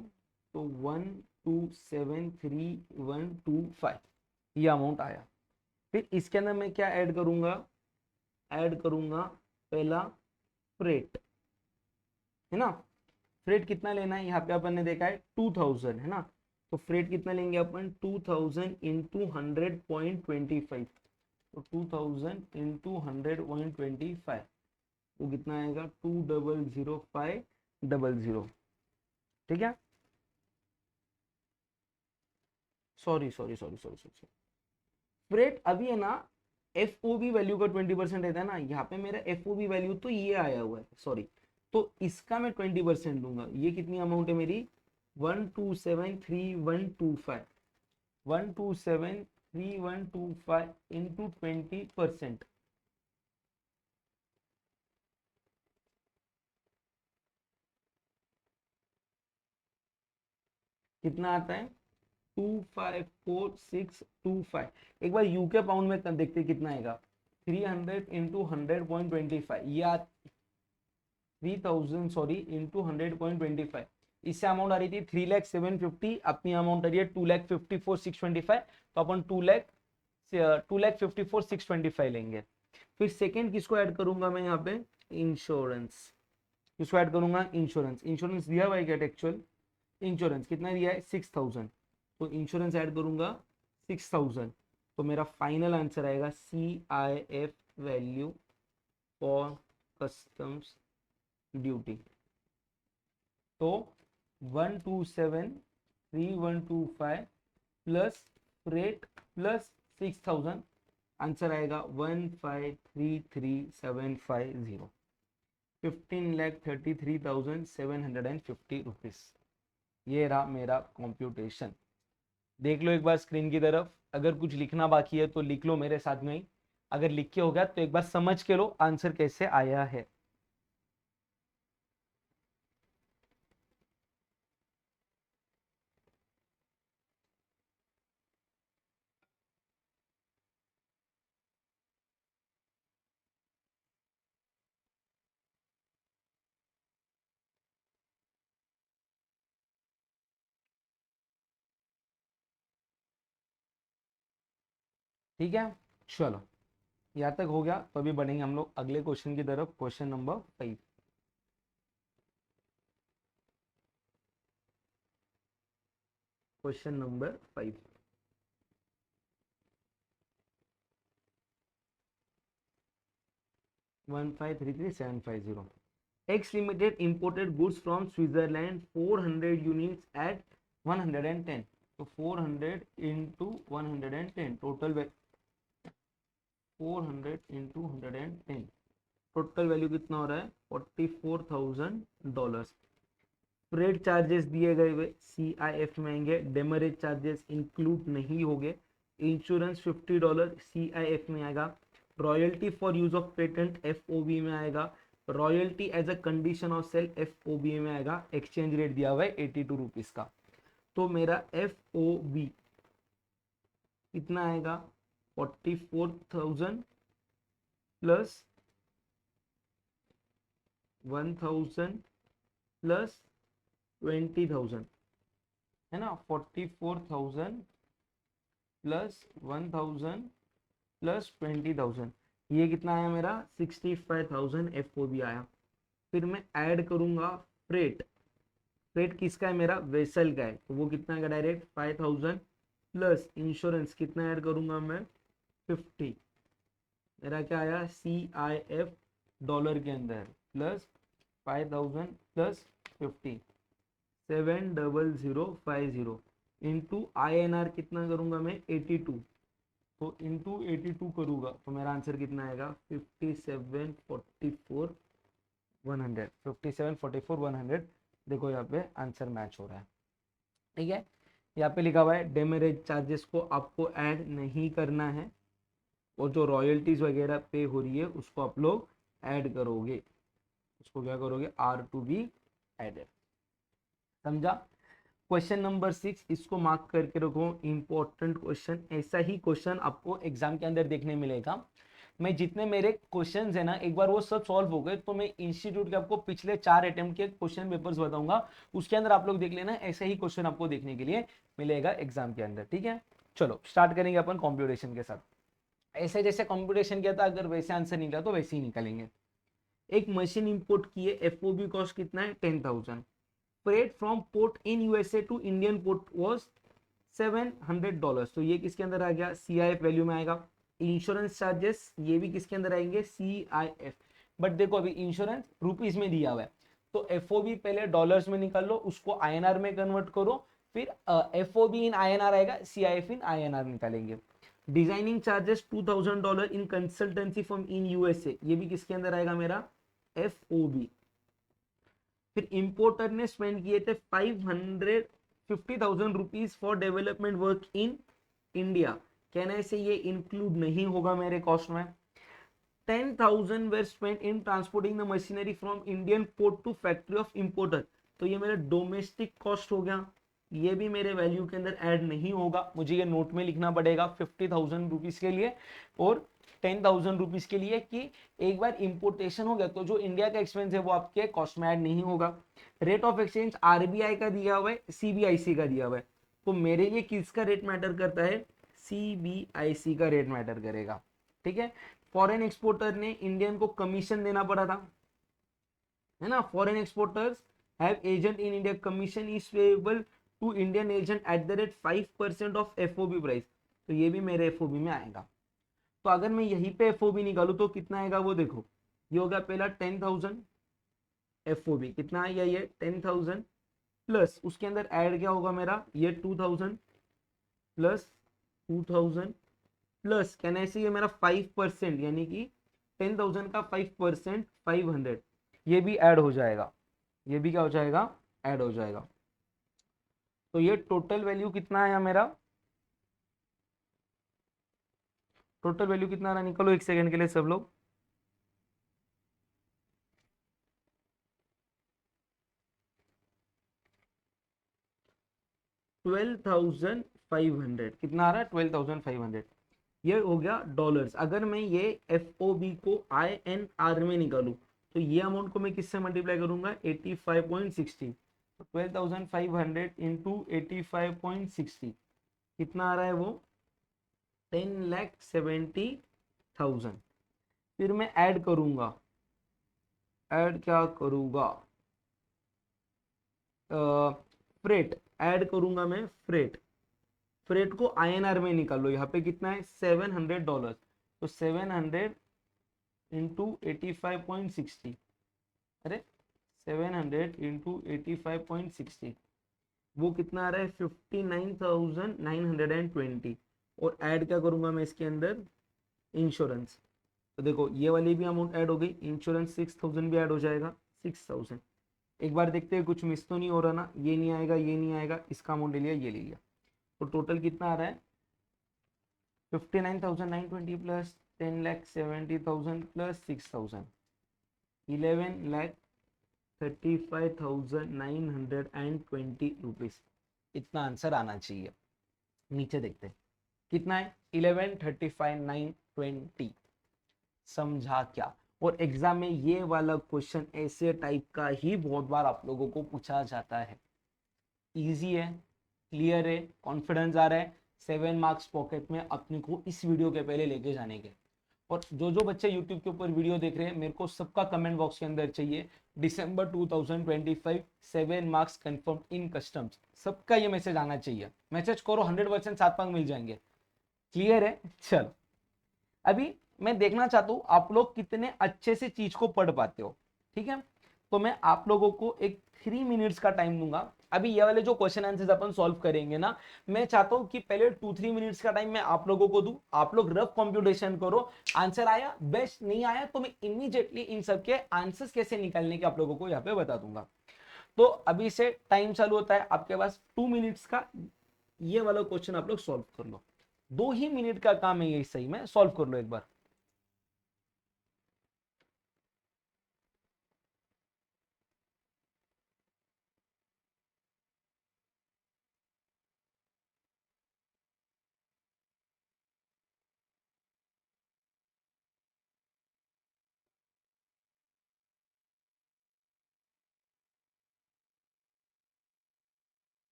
1273125 ये अमाउंट आया। फिर इसके अंदर मैं क्या ऐड करूंगा? ऐड करूंगा पहला फ्रेट, है ना। फ्रेट कितना लेना है यहाँ पे अपन ने देखा है 2,000, है ना। तो फ्रेट कितना लेंगे अपन 2,000 इंटू 100.25, तो 2,000 इंटू 100.25 वो कितना आएगा 2,00500। ठीक है। Sorry sorry sorry sorry sorry, freight अभी है ना, एफ ओ बी वैल्यू का 20% रहता है ना, यहाँ पे मेरा एफ ओ बी वैल्यू तो ये आया हुआ है, सॉरी, तो इसका मैं 20% लूंगा। ये कितनी अमाउंट है मेरी, 1273125, 1273125 इंटू 20%, कितना आता है, 254,625। एक बार यूके पाउंड में देखते कितना आएगा, 300 इंटू 100.25, या 3000 सॉरी इंटू 100.25। इससे अमाउंट आ रही थी 3,0750, अपनी अमाउंट आ रही है 2,54,625, तो अपन 2,54,625 लेंगे। फिर सेकेंड किसको ऐड करूंगा मैं यहाँ पे, इंश्योरेंस, किसको ऐड करूंगा, इंश्योरेंस। इंश्योरेंस दिया हुआ है क्या एक्चुअल, इंश्योरेंस कितना दिया है 6,000, तो इंश्योरेंस ऐड करूंगा 6,000, तो मेरा फाइनल आंसर आएगा CIF value for customs duty. तो 1273125 प्लस फ्रेट प्लस 6,000, आंसर आएगा 1533750, 15,33,750 रुपीज। ये रहा मेरा कंप्यूटेशन। देख लो एक बार स्क्रीन की तरफ, अगर कुछ लिखना बाकी है तो लिख लो मेरे साथ में ही, अगर लिख के हो गया तो एक बार समझ के लो आंसर कैसे आया है। ठीक है, चलो यहाँ तक हो गया, तो अभी बढ़ेंगे हम लोग अगले क्वेश्चन की तरफ, question number 5। Question number 5, 1533750। X Limited imported goods from Switzerland 400 units at 110, तो 400 into 110 total, 400 into 110 total value कितना हो रहा है, $44,000। फ्रेट चार्जेस दिए गए हुए CIF में आएंगे, डेमरेज चार्जेस इंक्लूड नहीं होंगे, इंश्योरेंस $50 CIF में आएगा, royalty for use of patent FOB में आएगा, royalty as a condition of sale FOB में आएगा, एक्सचेंज रेट दिया हुआ है 82 रुपीज का। तो मेरा FOB कितना आएगा, 44,000 प्लस 1,000 प्लस 20,000, है ना, 44,000 प्लस 1,000 प्लस 20,000, ये कितना आया मेरा 65,000 FOB आया। फिर मैं ऐड करूंगा फ्रेट, फ्रेट किसका है, मेरा वेसल का है, तो वो कितना आएगा डायरेक्ट 5,000 प्लस इंश्योरेंस कितना ऐड करूंगा मैं 50, मेरा क्या आया CIF डॉलर के अंदर प्लस 5,000 प्लस 50, 70050 इंटू INR कितना करूंगा मैं 82, तो इंटू 82 करूंगा तो मेरा आंसर कितना आएगा 5744,100, 5744,100। देखो यहाँ पे आंसर मैच हो रहा है, ठीक है। यहाँ पे लिखा हुआ है डेमरेज चार्जेस को आपको ऐड नहीं करना है, और जो रॉयल्टीज वगैरह पे हो रही है उसको आप लोग ऐड करोगे, उसको क्या करोगे, R टू बी एडेड, समझा। क्वेश्चन नंबर 6, इसको मार्क करके रखो, इंपॉर्टेंट क्वेश्चन। ऐसा ही क्वेश्चन आपको एग्जाम के अंदर देखने मिलेगा। मैं जितने मेरे क्वेश्चंस है ना, एक बार वो सब सॉल्व हो गए तो मैं इंस्टीट्यूट के आपको पिछले 4 अटेम्प्ट के क्वेश्चन पेपर्स बताऊंगा, उसके अंदर आप लोग देख लेना, ऐसे ही क्वेश्चन आपको देखने के लिए मिलेगा एग्जाम के अंदर, ठीक है। चलो स्टार्ट करेंगे अपन कंप्यूटेशन के साथ। ऐसे जैसे कंप्यूटेशन किया था, अगर वैसे आंसर निकला तो वैसे ही निकालेंगे। एक मशीन इंपोर्ट की है, FOB कॉस्ट कितना है 10,000, freight from port in USA to Indian port was $700, तो ये किसके अंदर आ गया, CIF वैल्यू में आएगा। इंश्योरेंस चार्जेस ये भी किसके अंदर आएंगे, CIF। बट देखो अभी इंश्योरेंस रुपीज में दिया हुआ है, तो FOB पहले डॉलर्स में निकाल लो, उसको INR में कन्वर्ट करो, फिर FOB इन INR आएगा, CIF इन INR निकालेंगे। डिजाइनिंग चार्जेस $2000 इन कंसल्टेंसी फर्म इन USA, ये भी किसके अंदर आएगा मेरा, FOB। फिर इंपोर्टर ने स्पेंड किए थे 550,000 rupees for development work in India, कहने से ये इंक्लूड नहीं होगा मेरे कॉस्ट में। 10,000 were spent in transporting the machinery from Indian port to factory of importer, तो ये मेरा डोमेस्टिक कॉस्ट हो गया, ये भी मेरे वैल्यू के अंदर ऐड नहीं होगा, मुझे ये नोट में लिखना पड़ेगा 50,000 रुपीज के लिए और 10,000 रुपीज के लिए कि एक बार इंपोर्टेशन हो गया तो जो इंडिया का एक्सपेंस है वो आपके कॉस्ट में ऐड नहीं होगा। रेट ऑफ एक्सचेंज RBI का दिया हुआ है, CBIC का दिया हुआ है, तो मेरे लिए किसका रेट मैटर करता है, CBIC का रेट मैटर करेगा, ठीक है। फॉरेन एक्सपोर्टर ने इंडियन को कमीशन देना पड़ा था, है ना, foreign exporters have agent in India, commission is payable to Indian agent at the rate 5% of FOB price, तो ये भी मेरे FOB में आएगा। तो अगर मैं यहीं पे FOB निकालू तो कितना आएगा वो देखो, ये होगा पहला 10,000 FOB, कितना आएगा ये 10,000 प्लस उसके अंदर ऐड क्या होगा मेरा, ये 2,000 प्लस 2,000 प्लस कहना है ये मेरा 5% यानी कि 10,000 का 5% 500, ये भी ऐड हो जाएगा, ये भी क्या हो जाएगा, ऐड हो जाएगा। तो ये टोटल वैल्यू कितना आया मेरा, टोटल वैल्यू कितना आ रहा, निकलो एक सेकंड के लिए सब लोग। $12,500 कितना आ रहा है, 12,500, ये हो गया डॉलर्स। अगर मैं ये FOB को INR में निकालू तो ये अमाउंट को मैं किससे मल्टीप्लाई करूंगा, 85.60, 12,500 इंटू 85.60 कितना आ रहा है वो, 10,70,000। फिर मैं ऐड करूंगा, ऐड क्या करूंगा, फ्रेट ऐड करूंगा मैं, फ्रेट, फ्रेट को INR में निकालो, यहाँ पे कितना है $700, तो 700 इंटू 85.60, अरे 700 इंटू 85.60 वो कितना आ रहा है 59,920। और ऐड क्या करूंगा मैं इसके अंदर, इंश्योरेंस, तो देखो ये वाली भी अमाउंट ऐड हो गई, इंश्योरेंस 6,000 भी ऐड हो जाएगा, 6,000। एक बार देखते हैं कुछ मिस तो नहीं हो रहा ना, ये नहीं आएगा, ये नहीं आएगा, इसका अमाउंट ले लिया, ये ले लिया, तो टोटल कितना आ रहा है 59,920 प्लस 10,70,000 प्लस 6,000, 11,35,920 रुपीज, इतना आंसर आना चाहिए। नीचे देखते हैं कितना है, 11,35,920, समझा क्या। और एग्जाम में ये वाला क्वेश्चन ऐसे टाइप का ही बहुत बार आप लोगों को पूछा जाता है, इजी है, क्लियर है, कॉन्फिडेंस आ रहा है, 7 मार्क्स पॉकेट में अपने को इस वीडियो के पहले लेके जाने के। और जो जो बच्चे यूट्यूब के ऊपर वीडियो देख रहे हैं, मेरे को सबका कमेंट बॉक्स के अंदर चाहिए दिसंबर 2025 7 मार्क्स कंफर्म इन कस्टम्स, सबका ये मैसेज आना चाहिए, मैसेज करो 100% 7 मार्क्स मिल जाएंगे, क्लियर है। चल अभी मैं देखना चाहता हूँ आप लोग कितने अच्छे से चीज को पढ़ पाते हो, ठीक है। तो मैं आप लोगों को एक 3 मिनट्स का टाइम दूंगा, अभी ये वाले जो क्वेश्चन आंसर्स अपन सॉल्व करेंगे ना, मैं चाहता हूं कि पहले 2-3 मिनट्स का टाइम मैं आप लोगों को दूं, आप लोग रफ कंप्यूटेशन करो, आंसर आया बेस्ट, नहीं आया तो मैं इमीडिएटली इन सब के आंसर्स कैसे निकालने के आप लोगों को यहाँ पे बता दूंगा। तो अभी से टाइम चालू होता है आपके पास 2 मिनट्स का, ये वाला क्वेश्चन आप लोग सॉल्व कर लो, 2 ही मिनट का काम है ये, सही में सॉल्व कर लो एक बार।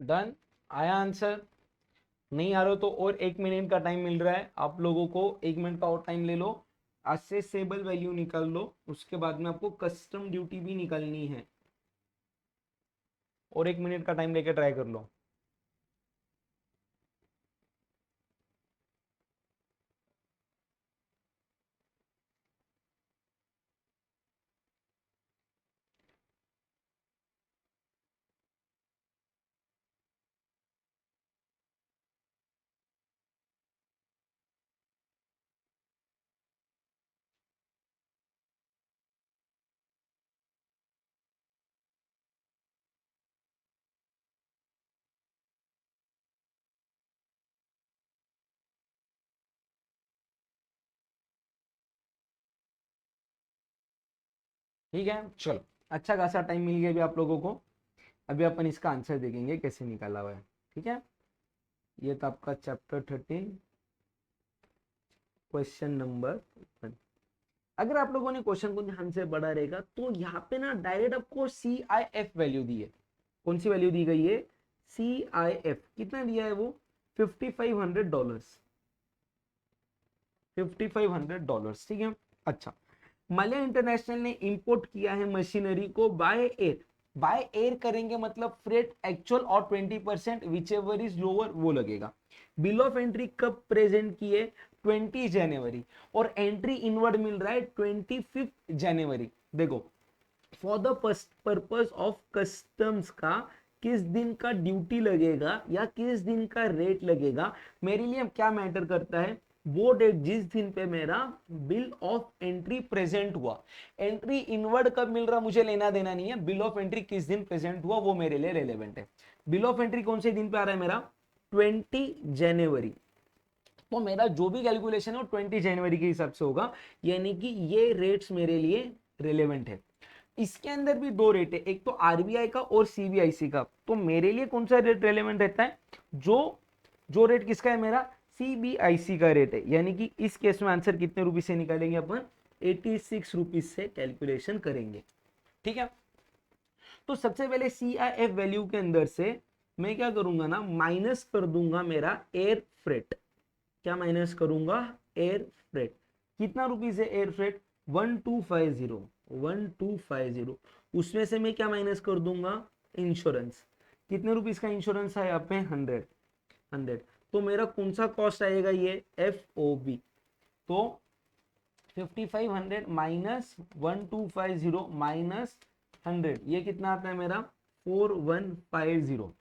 डन, आया आंसर? नहीं आ रहा तो और 1 मिनट का टाइम मिल रहा है आप लोगों को, 1 मिनट का और टाइम ले लो, असेसेबल वैल्यू निकाल लो, उसके बाद में आपको कस्टम ड्यूटी भी निकालनी है, और 1 मिनट का टाइम लेके ट्राई कर लो। ठीक है, चलो, अच्छा खासा टाइम मिल गया अभी आप लोगों को। अभी अपन इसका आंसर देखेंगे कैसे निकाला हुआ है। ठीक है, ये था आपका चैप्टर 13, क्वेश्चन नंबर 1। अगर आप लोगों ने क्वेश्चन को ध्यान से पढ़ा रहेगा तो यहाँ पे ना डायरेक्ट आपको CIF वैल्यू दी है। कौन सी वैल्यू दी गई है? CIF कितना दिया है वो? $5500, $5500। ठीक है, अच्छा, मलया इंटरनेशनल ने इंपोर्ट किया है मशीनरी को बाय एयर। बाय एयर करेंगे मतलब फ्रेट एक्चुअल और 20% विच एवर इज लोअर वो लगेगा। बिल ऑफ एंट्री कब प्रेजेंट किए? 20 जनवरी, और एंट्री इनवर्ड मिल रहा है 25 जनवरी। देखो, for the purpose of customs का किस दिन का ड्यूटी लगेगा या किस दिन का रेट लगेगा, मेरे लिए क्या मैटर करता है? वो डेट जिस दिन पे मेरा बिल ऑफ एंट्री प्रेजेंट हुआ। एंट्री इनवर्ड कब मिल रहा मुझे लेना देना नहीं है, बिल ऑफ एंट्री किस दिन प्रेजेंट हुआ वो मेरे लिए रेलेवेंट है। बिल ऑफ एंट्री कौन से दिन पे आ रहा है मेरा? 20 जनवरी। तो मेरा जो भी कैलकुलेशन है वो 20 जनवरी के हिसाब से होगा, यानी कि ये रेट्स मेरे लिए रिलेवेंट है। इसके अंदर भी दो रेट है, एक तो आरबीआई का और सीबीआईसी का। तो मेरे लिए कौन सा रेट रेलेवेंट रहता है? जो जो रेट किसका है मेरा? सीबीआईसी का रेट है, यानी कि इस केस में आंसर कितने रुपीज से निकालेंगे अपन? 86 रुपीज से कैलकुलेशन करेंगे। ठीक है, तो सबसे पहले CIF वैल्यू के अंदर से मैं क्या करूंगा ना, माइनस कर दूंगा मेरा एयर फ्रेट। क्या माइनस करूंगा? Air freight. कितना रुपीज है एयर फ्रेट? 1250, 1250। उसमें से मैं क्या माइनस कर दूंगा? इंश्योरेंस। कितने रुपीज का इंश्योरेंस है यहाँ पे? 100। तो मेरा कौन सा कॉस्ट आएगा? ये FOB। तो 5500 माइनस 1250 माइनस 100, ये कितना आता है मेरा? 4150।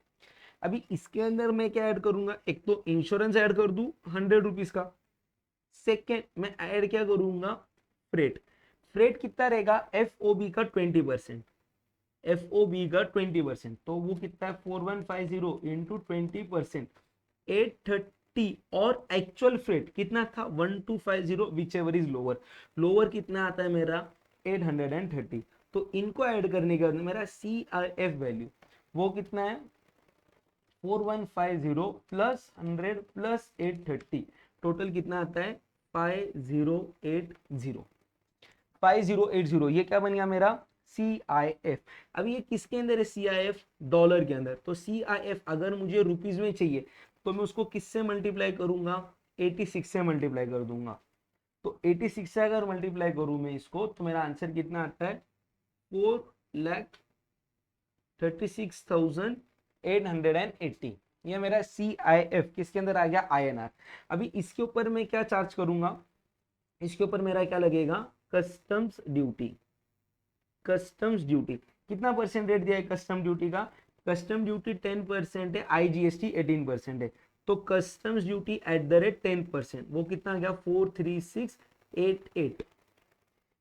अभी इसके अंदर मैं क्या ऐड करूंगा? एक तो इंश्योरेंस ऐड कर दूं 100 रुपीज का। सेकेंड मैं ऐड क्या करूंगा? फ्रेट। फ्रेट कितना रहेगा? FOB का 20%। FOB का 20%, तो वो कितना है? 4150 इंटू 20%, 830। और एक्चुअल फ्रेट कितना था? 1250, which ever is lower. Lower कितना आता है मेरा? 830। तो इनको ऐड करने के बाद मेरा CIF वैल्यू वो कितना है? 4150 प्लस 100 प्लस 830, टोटल कितना आता है? 5080। 5080, ये क्या बन गया मेरा? CIF। अब ये किसके अंदर है? CIF डॉलर के अंदर। तो CIF अगर मुझे रुपीज में चाहिए तो मैं उसको किससे मल्टीप्लाई करूंगा? 86 से मल्टीप्लाई कर दूंगा। तो 86 से अगर मल्टीप्लाई करूं मैं इसको, तो मेरा आंसर कितना आता है? 4,36,880। ये मेरा CIF किसके अंदर आ गया? INR। अभी इसके ऊपर मैं क्या चार्ज करूंगा? इसके ऊपर मेरा क्या लगेगा? Customs duty. कस्टम्स ड्यूटी कितना परसेंट रेट दिया है कस्टम ड्यूटी का? कस्टम ड्यूटी 10% है, IGST 18% है। तो customs duty eight the rate 10%, वो कितना गया? 43688,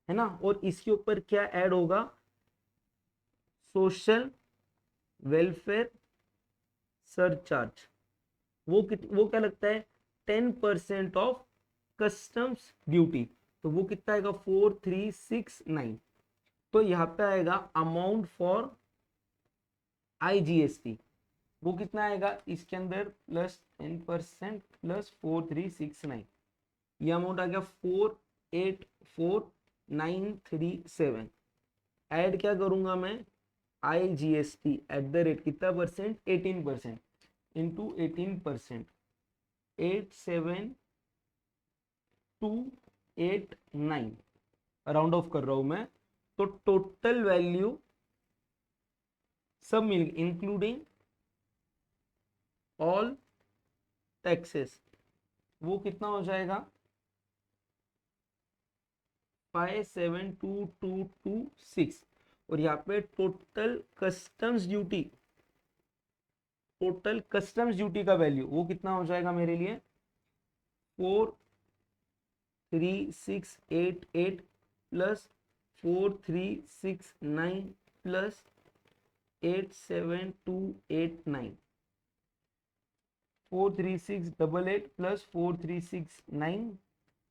है ना। और इसके ऊपर क्या ऐड होगा? Social welfare surcharge. वो क्या लगता है? 10% ऑफ कस्टम्स ड्यूटी। तो वो कितना आएगा? 4369। तो यहाँ पे आएगा अमाउंट फॉर IGST, वो कितना आएगा इसके अंदर? प्लस 10% प्लस 4369, ये अमाउंट आ गया 484937। ऐड क्या करूंगा मैं? IGST कितना परसेंट, 18%, इंटू 18%, 87289, राउंड ऑफ कर रहा हूं मैं, तो टोटल वैल्यू सब मिल इंक्लूडिंग ऑल टैक्सेस, वो कितना हो जाएगा, 57226। और यहाँ पे टोटल कस्टम्स ड्यूटी का वैल्यू वो कितना हो जाएगा मेरे लिए, 43688 plus 4369 plus 87289, 43688 plus 4369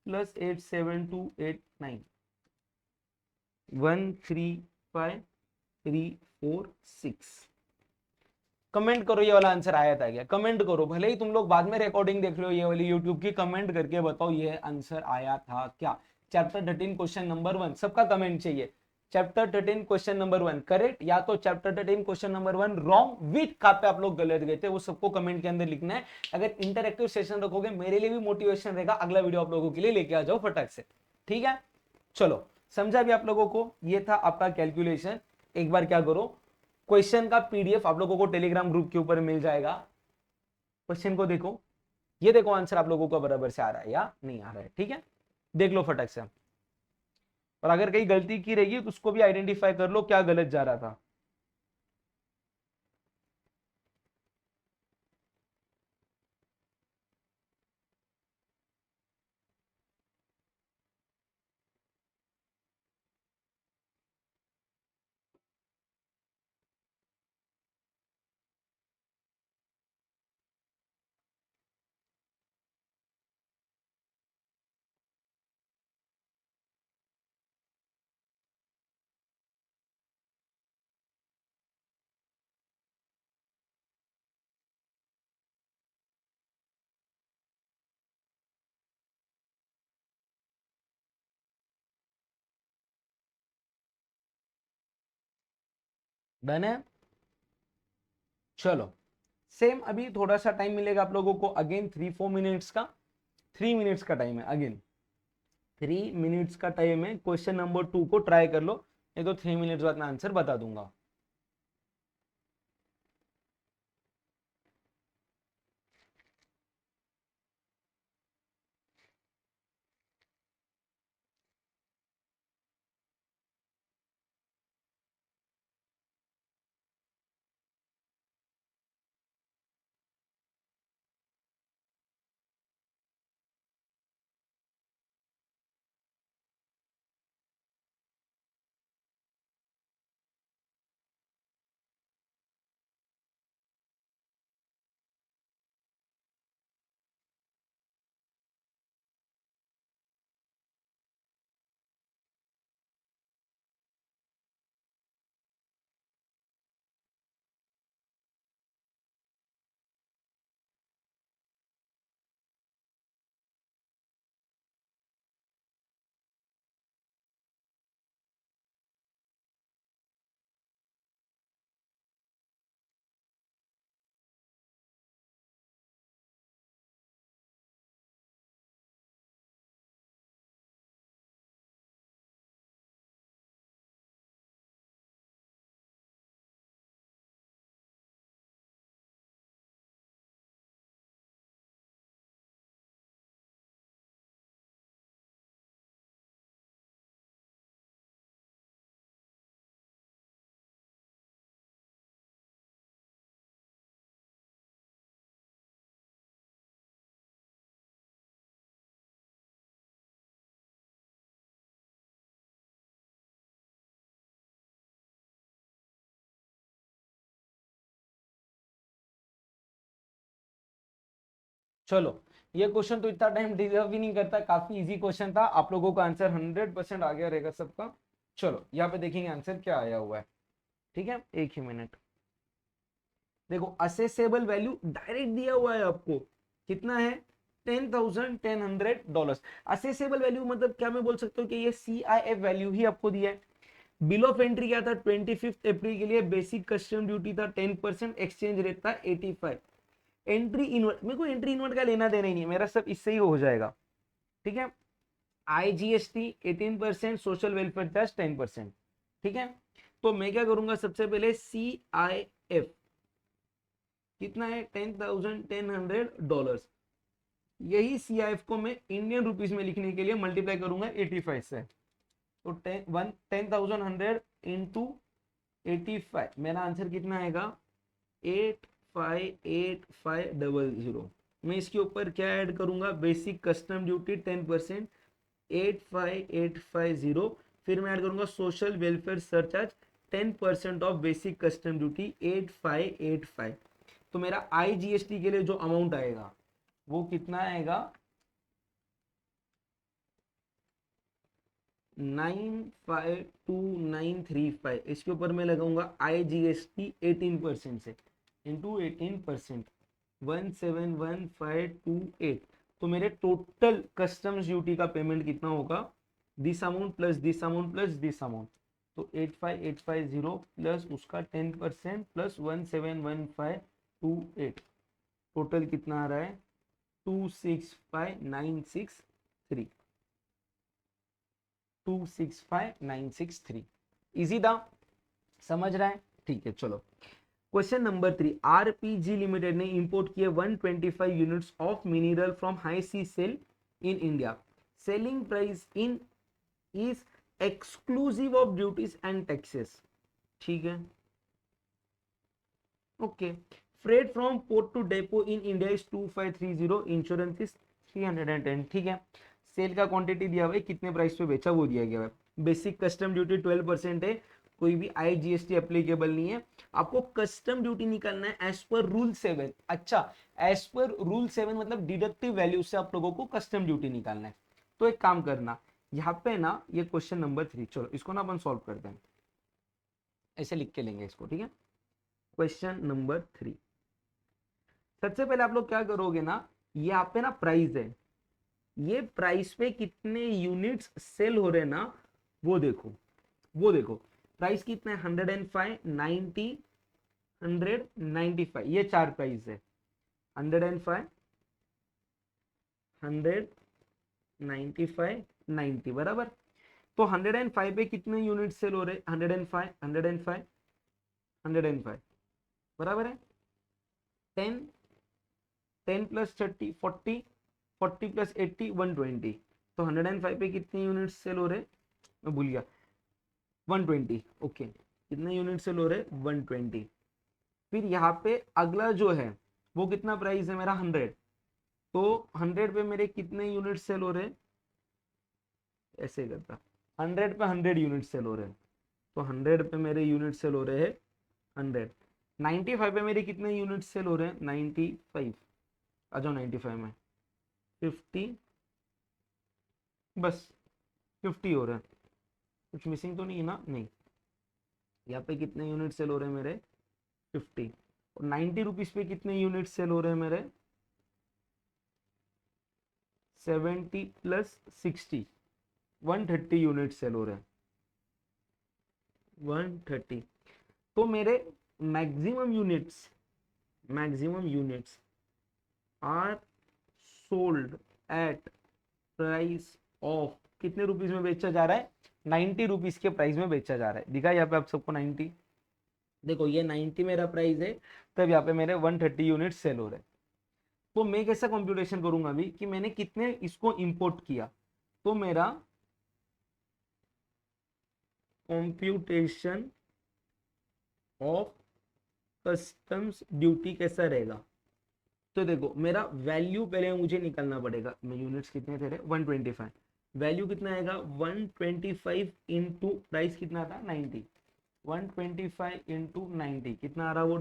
plus 87289, 135346। Comment करो ये वाला आंसर आया था क्या, कमेंट करो, भले ही तुम लोग बाद में रिकॉर्डिंग देख रहे हो ये वाली यूट्यूब की, कमेंट करके बताओ ये आंसर आया था क्या। चैप्टर 13 क्वेश्चन नंबर 1, सबका कमेंट चाहिए। चैप्टर 13 क्वेश्चन नंबर 1 करेक्ट, या तो chapter 13 question number 1 wrong, with कहाँ पे आप लोग गलत गए थे वो सबको कमेंट के अंदर लिखना है। अगर इंटरएक्टिव सेशन रखोगे मेरे लिए भी मोटिवेशन रहेगा, अगला वीडियो आप लोगों के लिए लेके आ जाओ फटाक से, ठीक है। चलो समझा भी आप लोगों को, ये था आपका कैलकुलेशन। एक बार क्या करो, क्वेश्चन का पीडीएफ आप लोगों को टेलीग्राम ग्रुप के ऊपर मिल जाएगा। क्वेश्चन को देखो, ये देखो आंसर आप लोगों को बराबर से आ रहा है या नहीं आ रहा है, ठीक है, देख लो फटक से। और अगर कहीं गलती की रहेगी तो उसको भी आइडेंटिफाई कर लो क्या गलत जा रहा था। डन है, चलो सेम अभी थोड़ा सा टाइम मिलेगा आप लोगों को, अगेन 3-4 मिनट्स का, 3 मिनट्स का टाइम है, अगेन 3 मिनट्स का टाइम है। क्वेश्चन नंबर 2 को ट्राई कर लो, नहीं तो 3 मिनट्स बाद मैं आंसर बता दूंगा। चलो ये क्वेश्चन तो इतना टाइम डिजर्व ही नहीं करता, काफी इजी क्वेश्चन था, आप लोगों का आंसर 100% आ गया रहेगा सबका। चलो यहाँ पे देखेंगे आंसर क्या आया हुआ है, ठीक है, एक ही मिनट। देखो असेसेबल वैल्यू डायरेक्ट दिया हुआ है आपको, कितना है, $10,100। असेसेबल वैल्यू मतलब क्या मैं बोल सकता हूँ कि ये CIF वैल्यू ही आपको दिया है। बिल ऑफ एंट्री क्या था 25 अप्रैल के लिए, बेसिक कस्टम ड्यूटी था 10%, एक्सचेंज रेट था 85। एंट्री इनवर्ट, मेरे को एंट्री इनवर्ट का लेना देना ही नहीं है, मेरा सब इससे ही हो जाएगा, ठीक है। IGST 18%, सोशल वेलफेयर चार्ज 10%, ठीक है। तो मैं क्या करूंगा, सबसे पहले CIF कितना है $10,100, यही CIF को मैं इंडियन रुपीज में लिखने के लिए मल्टीप्लाई करूंगा 85 से, तो 10,100 इंटू 85, मेरा आंसर कितना आएगा 858500। मैं इसके ऊपर क्या ऐड करूंगा, बेसिक कस्टम ड्यूटी 10%, 85850, फिर मैं ऐड करूंगा social welfare surcharge 10% of basic custom duty 8585। तो मेरा IGST के लिए जो अमाउंट आएगा वो कितना आएगा 952935। इसके ऊपर मैं लगाऊंगा IGST 18% से, इंटू 18%, 171528। तो मेरे टोटल कस्टम्स ड्यूटी का पेमेंट कितना होगा, this amount plus this amount plus this amount, तो 85850 प्लस उसका 10% प्लस 171528, टोटल कितना आ रहा है 265963, 265963। इजी था, समझ रहा है, ठीक है। चलो क्वेश्चन नंबर 3, आरपीजी लिमिटेड ने इंपोर्ट किए 125 units of mineral from high sea sale in India, selling price in is exclusive of duties and taxes, ठीक है, okay. Freight from port to depot in India is 2530, insurance is 310, ठीक है। Cell का quantity दिया हुआ है, कितने price पे बेचा वो दिया गया है, बेसिक कस्टम ड्यूटी 12% है, कोई भी IGST एप्लीकेबल नहीं है, आपको कस्टम ड्यूटी निकालना है एज पर रूल 7। अच्छा, एज पर रूल 7 मतलब डिडक्टिव वैल्यू से आप लोगों को कस्टम ड्यूटी निकालना है। तो एक काम करना, यहाँ पे ना ये क्वेश्चन नंबर 3, चलो इसको ना अपन सॉल्व करते हैं, ऐसे लिख के लेंगे इसको, ठीक है। क्वेश्चन नंबर 3, सबसे पहले आप लोग क्या करोगे ना, ये आप पे ना प्राइस है, ये प्राइस पे कितने यूनिट्स सेल हो रहे हैं ना वो देखो, वो देखो प्राइस कितना है 105, 90, 195, ये चार प्राइस है 105, 195, 90 बराबर। तो 105 पे कितने यूनिट सेल हो रहे, 105, 105, 105 बराबर है 10, 10 प्लस 30 40, 40 प्लस 80 120। तो 105 पे कितने यूनिट सेल हो रहे, मैं भूल गया, 120, ओके। कितने यूनिट सेल हो रहे 120। फिर यहाँ पे अगला जो है वो कितना प्राइस है मेरा 100, तो 100 पे मेरे कितने यूनिट सेल हो रहे, ऐसे करता 100 पे 100 यूनिट सेल हो रहे हैं, तो 100 पे मेरे यूनिट सेल हो रहे हैं 100। 95 पे मेरे कितने यूनिट सेल हो रहे हैं 95, आ जाओ 95 में 50, बस 50 हो रहे हैं, कुछ मिसिंग तो नहीं है ना, नहीं। यहाँ पे कितने यूनिट सेल हो रहे हैं मेरे 50, और 90 रुपीज पे कितने यूनिट सेल हो रहे हैं मेरे 70 प्लस 60, 130 यूनिट सेल हो रहे हैं 130। तो मेरे maximum units are sold at price of, कितने रुपीज में बेचा जा रहा है 90 रुपीज के प्राइस में बेचा जा रहा है, दिखा यहाँ पे आप सबको 90, देखो ये 90 मेरा प्राइस है, तब यहाँ पे मेरे 130 यूनिट सेल हो रहे हैं। तो मैं कैसा कंप्यूटेशन करूंगा अभी कि मैंने कितने इसको इंपोर्ट किया, तो मेरा कंप्यूटेशन ऑफ कस्टम्स ड्यूटी कैसा रहेगा, तो देखो मेरा वैल्यू पहले मुझे निकालना पड़ेगा, मैं यूनिट्स कितने थे 125, वैल्यू कितना आएगा 125 इंटू प्राइस कितना था 90, 125 इंटू 90 कितना आ रहा, वो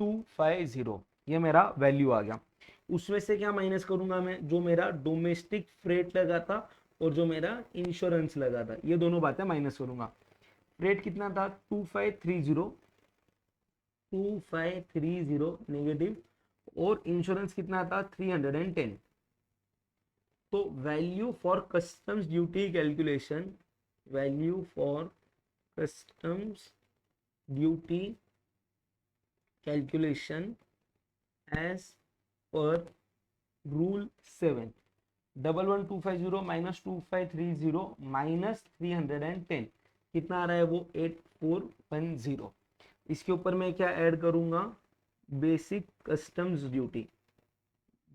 11250, ये मेरा वैल्यू आ गया। उसमें से क्या माइनस करूंगा मैं, जो मेरा डोमेस्टिक फ्रेट लगा था और जो मेरा इंश्योरेंस लगा था, ये दोनों बातें माइनस करूंगा। फ्रेट कितना था 2530 नेगेटिव, और इंश्योरेंस कितना था 310। तो value for customs duty calculation value for customs duty calculation as per rule 7, 11250 minus 2530 minus 310 कितना आ रहा है वो 8410। इसके ऊपर मैं क्या ऐड करूंगा, basic customs duty.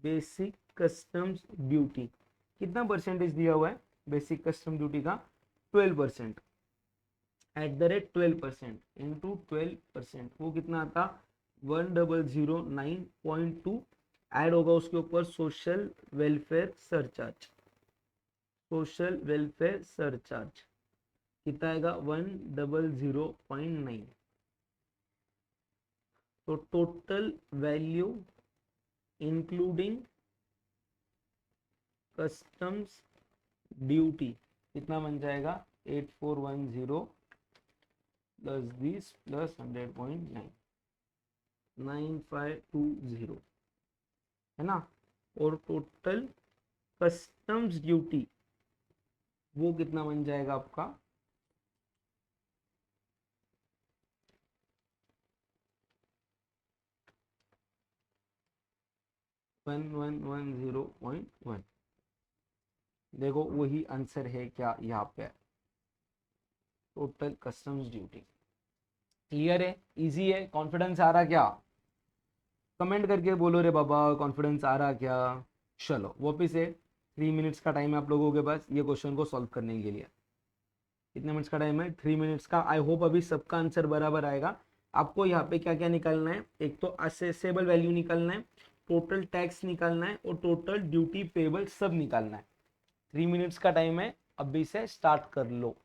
Basic customs duty कितना परसेंटेज दिया हुआ है बेसिक कस्टम ड्यूटी का, 12%, एट द रेट 12% इंटू 12%, वो कितना आता 1009.2, ऐड होगा उसके ऊपर social welfare surcharge. Social welfare surcharge कितना आएगा 100.9। तो total value including customs duty कितना बन जाएगा 8410 प्लस 20 प्लस 100.9, 9520 है ना। और टोटल कस्टम्स ड्यूटी वो कितना बन जाएगा आपका 1110.1। देखो वही आंसर है क्या यहाँ पे, टोटल कस्टम्स ड्यूटी। क्लियर है, इजी है, कॉन्फिडेंस आ रहा क्या, कमेंट करके बोलो रे बाबा कॉन्फिडेंस आ रहा क्या। चलो वापिस से 3 मिनट्स का टाइम है आप लोगों के पास ये क्वेश्चन को सॉल्व करने के लिए। कितने मिनट्स का टाइम है 3 मिनट्स का। आई होप अभी सबका आंसर बराबर आएगा। आपको यहाँ पे क्या क्या निकालना है, एक तो असेसेबल वैल्यू निकालना है, टोटल टैक्स निकालना है और टोटल ड्यूटी पेबल सब निकालना है। 3 मिनट्स का टाइम है, अभी से स्टार्ट कर लो।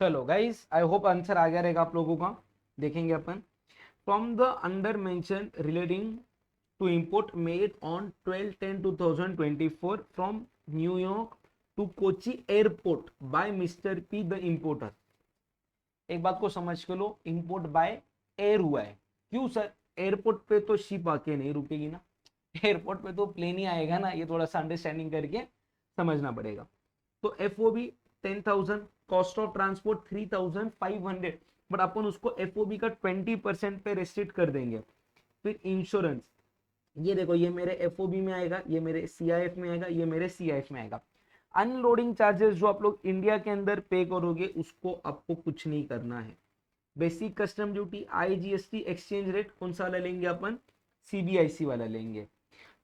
चलो गाइस, आई होप आंसर आ गया रहेगा आप लोगों का। देखेंगे अपन। From the under mention relating to import made on 12/10/2024 from New York to Kochi airport by Mr. P the importer। एक बात को समझ के लो, इंपोर्ट बाय एयर हुआ है। क्यों सर? एयरपोर्ट पे तो शिप आके नहीं रुकेगी ना, एयरपोर्ट पे तो प्लेन ही आएगा ना, ये थोड़ा सा अंडरस्टैंडिंग करके समझना पड़ेगा। तो F O B 10,000, cost of transport 3,500, but अपन उसको एफ ओ बी का 20% पे रेस्ट्रिक्ट कर देंगे। फिर इंश्योरेंस, ये देखो, ये मेरे एफ ओ बी में आएगा, ये मेरे सी आई एफ में आएगा, ये मेरे सी आई एफ में आएगा। अनलोडिंग चार्जेस जो आप लोग इंडिया के अंदर पे करोगे उसको आपको कुछ नहीं करना है। Basic custom duty, IGST, exchange rate, कौन सा वाला लेंगे अपन? सीबीआईसी वाला लेंगे।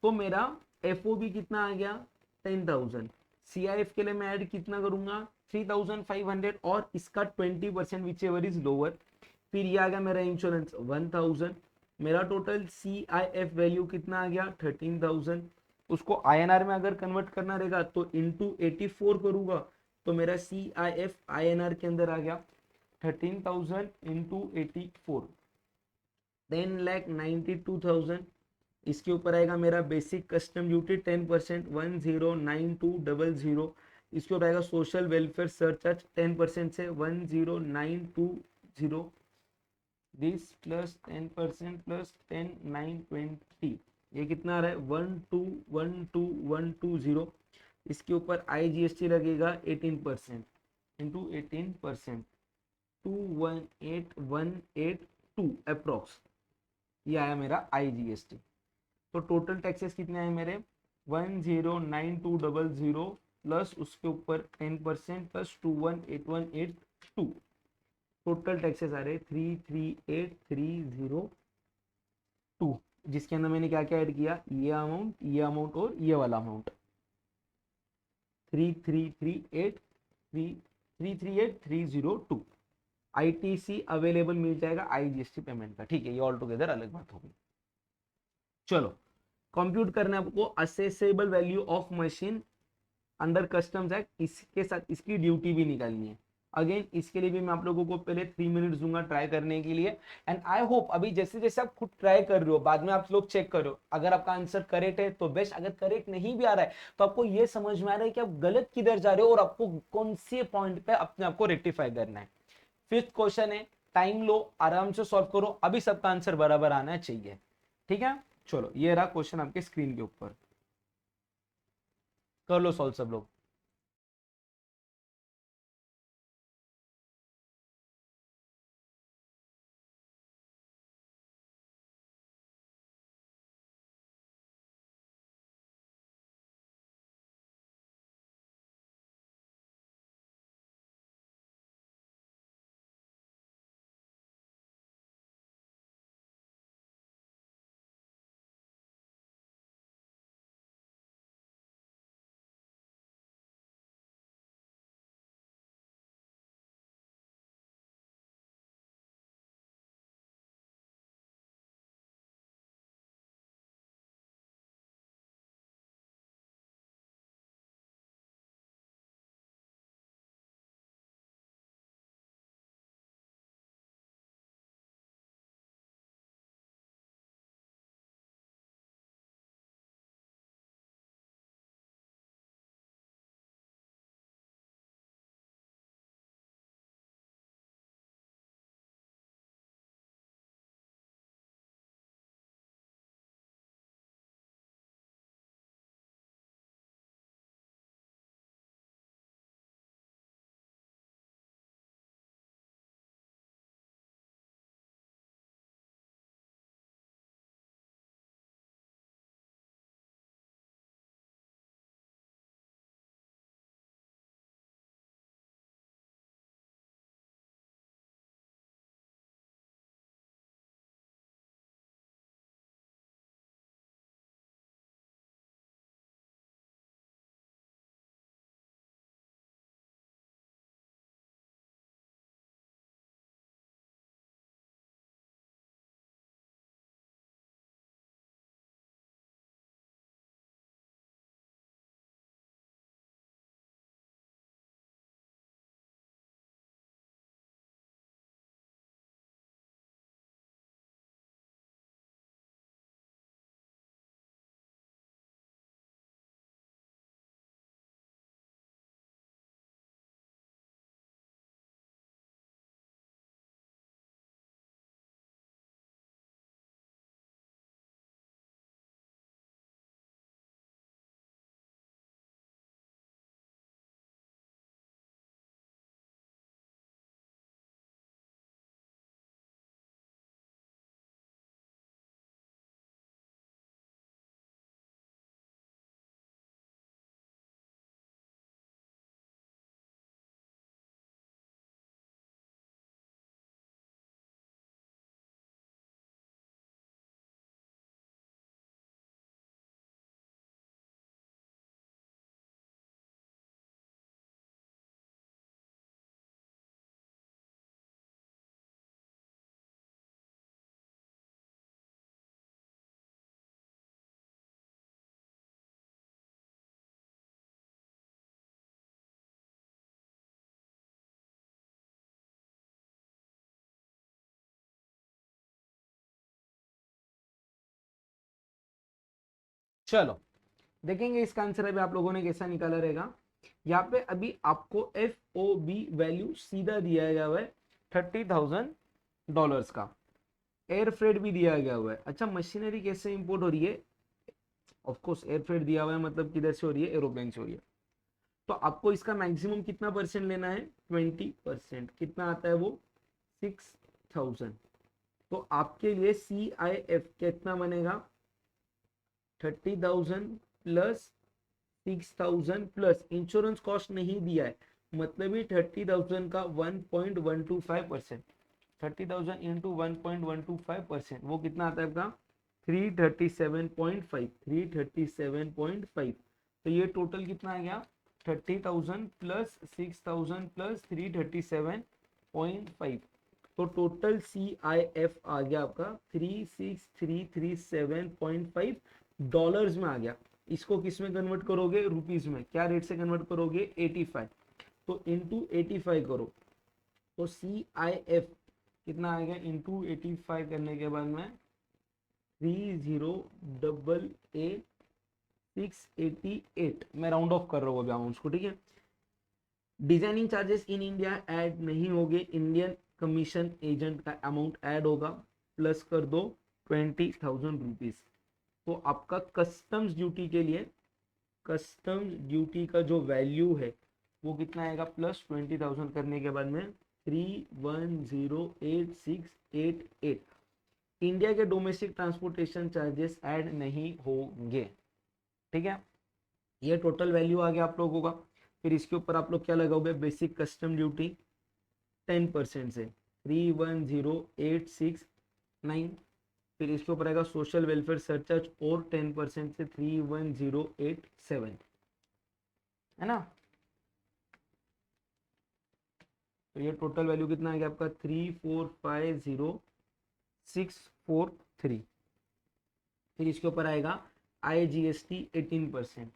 तो मेरा एफओबी कितना आ गया? 10,000। सीआईएफ के लिए मैं ऐड कितना करूंगा? 3,500, और इसका 20% विच एवर इज लोअर। फिर ये आ गया मेरा इंश्योरेंस 1,000। मेरा total C I F value कितना आ गया? 13,000। उसको आईएनआर में अगर कन्वर्ट करना रहेगा तो इंटू 84 करूंगा, तो मेरा सी आई एफ आईएनआर के अंदर आ गया 13,000 इंटू 84, 10,92,000। इसके ऊपर आएगा मेरा बेसिक कस्टम ड्यूटी 10%, 10,92,00। इसके ऊपर आएगा सोशल वेलफेयर सरचार्ज 10% से 10,920। दिस प्लस 10% प्लस 10,920, ये कितना आ रहा है? 12,12,120। इसके ऊपर आईजीएसटी लगेगा 18% इंटू 18%, 218,182 अप्रोक्स, ये आया मेरा आईजीएसटी। तो टोटल टैक्सेस कितने आए मेरे? 10,92,00 प्लस उसके ऊपर 10% प्लस 218,182। टोटल टैक्सेस आ रहे 338,302, जिसके अंदर मैंने क्या क्या ऐड किया? ये अमाउंट और ये वाला अमाउंट, 338,302 आईटीसी अवेलेबल मिल जाएगा आईजीएसटी पेमेंट का। ठीक है, ये ऑल टुगेदर अलग बात होगी। चलो, कंप्यूट करना है आपको accessible value of machine under customs act, इसके साथ इसकी ड्यूटी भी निकालनी है। अगेन इसके लिए भी मैं आप लोगों को पहले 3 मिनट दूंगा ट्राई करने के लिए। एंड आई होप अभी जैसे जैसे आप खुद ट्राई कर रहे हो, बाद में आप लोग चेक करो, अगर आपका आंसर करेक्ट है तो बेस्ट, अगर करेक्ट नहीं भी आ रहा है तो आपको ये समझ में आ रहा है कि आप गलत किधर जा रहे हो और आपको कौन से पॉइंट पे अपने आपको रेक्टिफाई करना है। फिफ्थ क्वेश्चन है, टाइम लो, आराम से सॉल्व करो, अभी सबका आंसर बराबर आना चाहिए। ठीक है, चलो ये रहा क्वेश्चन आपके स्क्रीन के ऊपर, कर लो सॉल्व सब लोग। चलो देखेंगे इसका आंसर अभी आप लोगों ने कैसा निकाला रहेगा। यहाँ पे अभी आपको FOB वैल्यू सीधा दिया गया हुआ है $30,000 का। एयर फ्रेट भी दिया गया हुआ है। अच्छा मशीनरी कैसे इंपोर्ट हो रही है, ऑफ कोर्स एयर फ्रेट दिया हुआ है, मतलब किधर से हो रही है, एरोप्लेन से हो रही है। तो आपको इसका मैक्सिमम कितना परसेंट लेना है, 20%। कितना आता है वो, 6,000। तो आपके लिए CIF कितना बनेगा, 30,000 प्लस 6,000 प्लस इंश्योरेंस कॉस्ट नहीं दिया है, मतलब ही 30,000 का 1.125%। 30,000 इंटू 1.125%, वो कितना आता है आपका, 337.5। 337.5। तो ये टोटल कितना आ गया, 30,000 प्लस 6,000 प्लस 337.5। तो टोटल CIF आ गया आपका 36,337.5 डॉलर्स में आ गया। इसको किस में कन्वर्ट करोगे, रुपीज में, क्या रेट से कन्वर्ट करोगे, 85। तो इंटू 85 करो, तो CIF कितना आ गया, इंटू 85 करने के बाद में 30,88688। मैं राउंड ऑफ कर रहा हूँ अभी अमाउंट्स को, ठीक है। Designing charges in India add नहीं होंगे, इंडियन कमीशन एजेंट का अमाउंट ऐड होगा, प्लस कर दो 20,000 रुपीज। तो आपका कस्टम्स ड्यूटी के लिए, कस्टम्स ड्यूटी का जो वैल्यू है वो कितना आएगा, प्लस 20,000 करने के बाद में 3108688। इंडिया के डोमेस्टिक ट्रांसपोर्टेशन चार्जेस ऐड नहीं होंगे, ठीक है। ये टोटल वैल्यू आ गया आप लोगों का। फिर इसके ऊपर आप लोग क्या लगाओगे, बेसिक कस्टम ड्यूटी 10% से 310,869। फिर इसके ऊपर आएगा सोशल वेलफेयर सरचार्ज और 10% से 310,807, है ना। तो ये टोटल वैल्यू कितना आ गया आपका, 3450643। फिर इसके ऊपर आएगा IGST 18%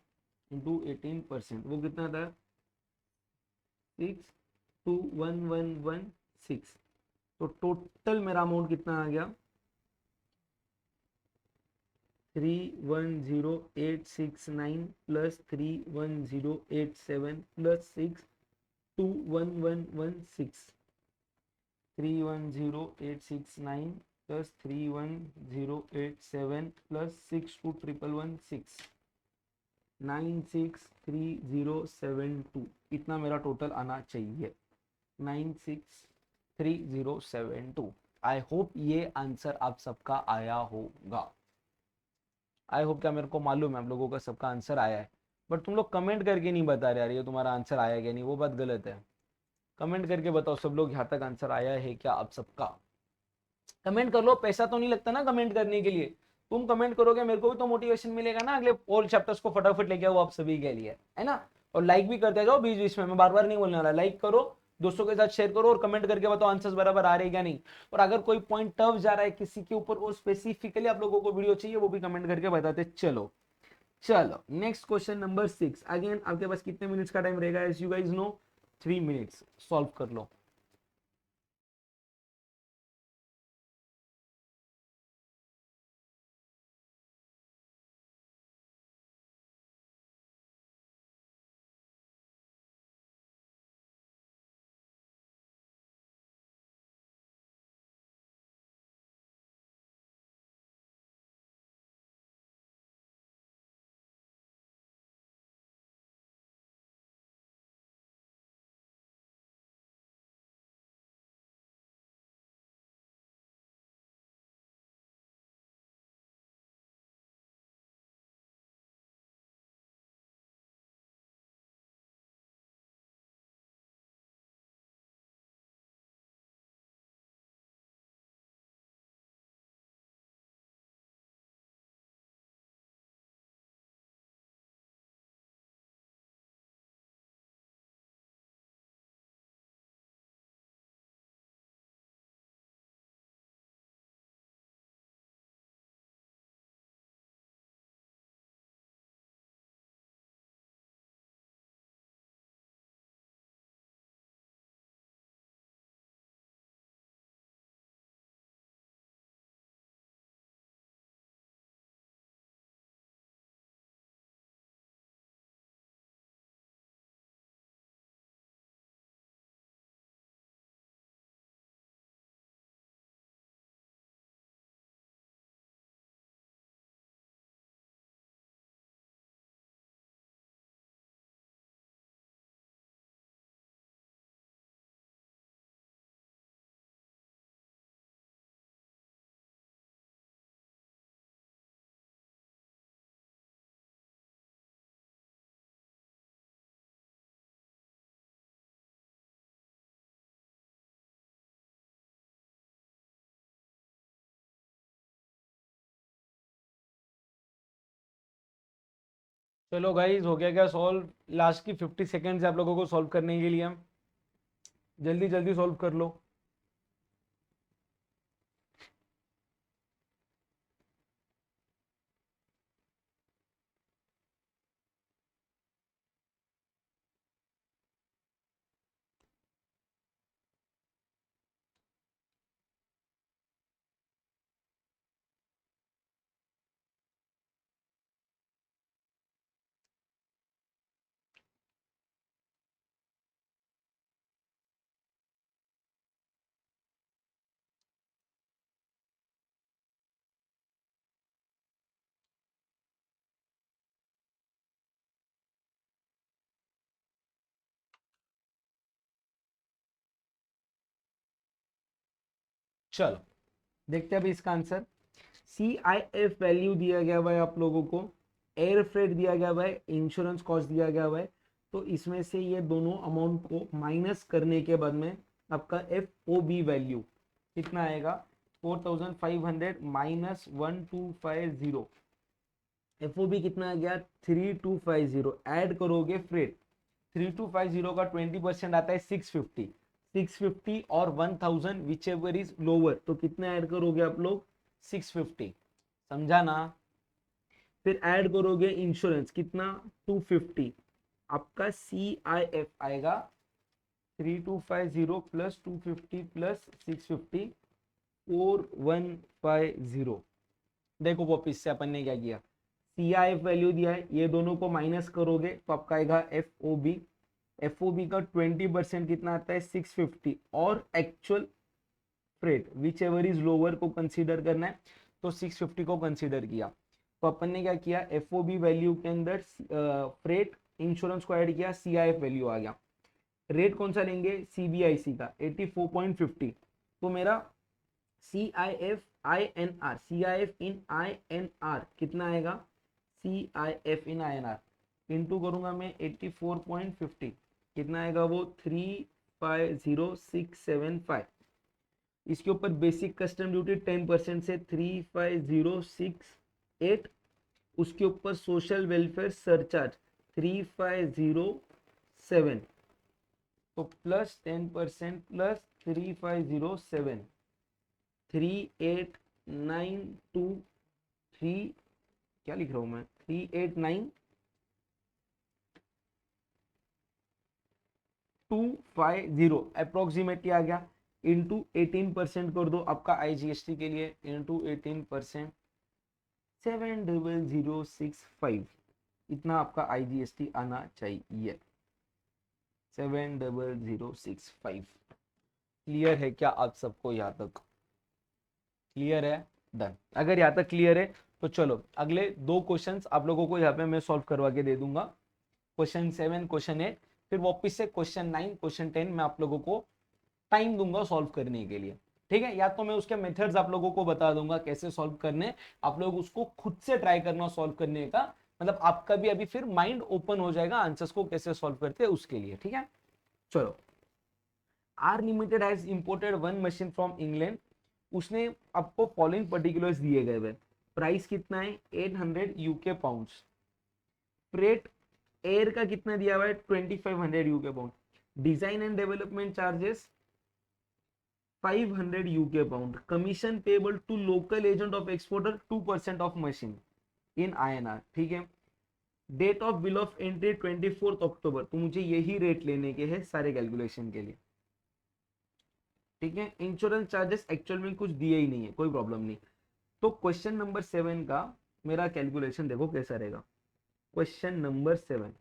इंटू 18%, वो कितना था, 621,116। तो टोटल मेरा अमाउंट कितना आ गया, 310,869 प्लस 310,807 प्लस 621,116। 310,869 plus 310,807 plus 62,116, 963072। इतना मेरा टोटल आना चाहिए, 963072। आई होप ये आंसर आप सबका आया होगा। आई होप, क्या मेरे को मालूम है आप लोगों का सबका आंसर आया है, बट तुम लोग कमेंट करके नहीं बता रहे यार ये तुम्हारा आंसर आया क्या नहीं, वो बात गलत है। कमेंट करके बताओ सब लोग यहाँ तक आंसर आया है क्या आप सबका। कमेंट कर लो, पैसा तो नहीं लगता ना कमेंट करने के लिए। तुम कमेंट करोगे मेरे को भी तो मोटिवेशन मिलेगा ना, अगले ऑल चैप्टर्स को फटाफट लेके आओ आप सभी के लिए, है ना। और लाइक भी करते जाओ बीच बीच में, मैं बार बार नहीं बोलने वाला, लाइक करो, दोस्तों के साथ शेयर करो और कमेंट करके बताओ आंसर्स बराबर आ रहे हैं क्या नहीं। और अगर कोई पॉइंट टफ जा रहा है किसी के ऊपर और स्पेसिफिकली आप लोगों को वीडियो चाहिए, वो भी कमेंट करके बताते चलो। चलो नेक्स्ट क्वेश्चन नंबर 6। अगेन आपके पास कितने मिनट्स का टाइम रहेगा, as you guys know, 3 minutes. Solve कर लो। चलो गाइज, हो गया क्या सॉल्व? लास्ट की 50 सेकेंड्स आप लोगों को सॉल्व करने के लिए, जल्दी जल्दी सॉल्व कर लो। चलो देखते हैं अभी इसका आंसर। CIF वैल्यू दिया गया हुआ है आप लोगों को, एयर फ्रेट दिया गया हुआ है, इंश्योरेंस कॉस्ट दिया गया हुआ है। तो इसमें से ये दोनों अमाउंट को माइनस करने के बाद में आपका FOB वैल्यू कितना आएगा? 4500 माइनस 1250। FOB कितना आ गया? 3250। ऐड करोगे फ्रेट, 3250 का 20% आता है 650। 650 और 1000 विच एवर इज लोअर, तो कितना ऐड करोगे आप लोग? 650। समझा ना? फिर ऐड करोगे इंश्योरेंस, कितना? 250। आपका CIF आएगा 3250 प्लस 250 प्लस 650, 4150। देखो वापिस से अपन ने क्या किया, CIF वैल्यू दिया है, ये दोनों को माइनस करोगे तो आपका आएगा FOB। FOB का 20% कितना आता है? 650 और actual freight which ever is lower को कंसीडर करना है, तो 650 को कंसीडर किया। तो अपन ने क्या किया, FOB वैल्यू के अंदर फ्रेट इंश्योरेंस को ऐड किया, CIF वैल्यू आ गया। रेट कौन सा लेंगे? CBIC का 84.50। तो मेरा CIF इन INR कितना आएगा? CIF इन INR इंटू करूंगा मैं 84.50, कितना आएगा वो? 350675। इसके ऊपर बेसिक कस्टम ड्यूटी 10% से 35068। उसके ऊपर सोशल वेलफेयर सरचार्ज 3507, तो प्लस 10% प्लस 3507, 38923। क्या लिख रहा हूं मैं? 389,250 अप्रोक्सीमेटली आ गया। इंटू 18% कर दो आपका IGST के लिए, इंटू 18%, 70065। इतना आपका IGST आना चाहिए, 70065। क्लियर है क्या आप सबको यहाँ तक? क्लियर है? डन। अगर यहाँ तक क्लियर है तो चलो अगले दो क्वेश्चंस आप लोगों को यहाँ पे मैं सॉल्व करवा के दे दूंगा। क्वेश्चन 7, क्वेश्चन 8, फिर वापिस से क्वेश्चन 9, क्वेश्चन 10 मैं आप लोगों को टाइम दूंगा सॉल्व करने के लिए। ठीक है? या तो मैं उसके मेथड्स आप लोगों को बता दूंगा कैसे सॉल्व करने, आप लोग उसको खुद से ट्राई करना सॉल्व करने का, मतलब आपका भी अभी फिर माइंड ओपन हो जाएगा आंसर्स को कैसे सॉल्व करते हैं उसके लिए। ठीक है? चलो। R limited has imported one machine from England. उसने आपको फॉलोइंग पर्टिकुलर्स दिए गए हैं। प्राइस कितना है? 800 UK पाउंड्स। फ्रेट एयर का कितना दिया हुआ है? 2500 UK pound. Design and development charges 500 UK pound. Commission payable to local agent of exporter 2% of machine in INR। ठीक है? Date of bill of entry 24 October. तो मुझे यही रेट लेने के हैं सारे कैलकुलेशन के लिए। ठीक है? इंश्योरेंस चार्जेस एक्चुअल में कुछ दिए ही नहीं है, कोई प्रॉब्लम नहीं। तो क्वेश्चन नंबर 7 का मेरा कैलकुलेशन देखो कैसा रहेगा। क्वेश्चन नंबर 7,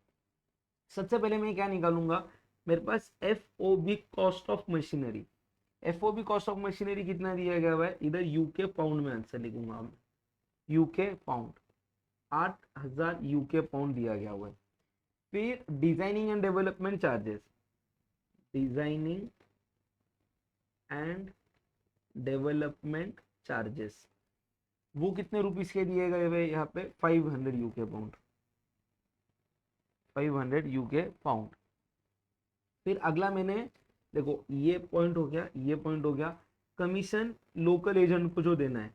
सबसे पहले मैं क्या निकालूंगा? मेरे पास FOB cost of machinery. FOB cost of machinery कितना दिया गया हुआ है? इधर UK पाउंड में आंसर लिखूंगा मैं, UK पाउंड 8000 UK पाउंड दिया गया हुआ है। फिर designing and development charges, designing and development charges वो कितने रुपीस के दिए गए हुए यहाँ पे? 500 UK पाउंड, 500 UK पाउंड। फिर अगला मैंने, देखो ये पॉइंट हो गया, ये पॉइंट हो गया। कमीशन लोकल एजेंट को जो देना है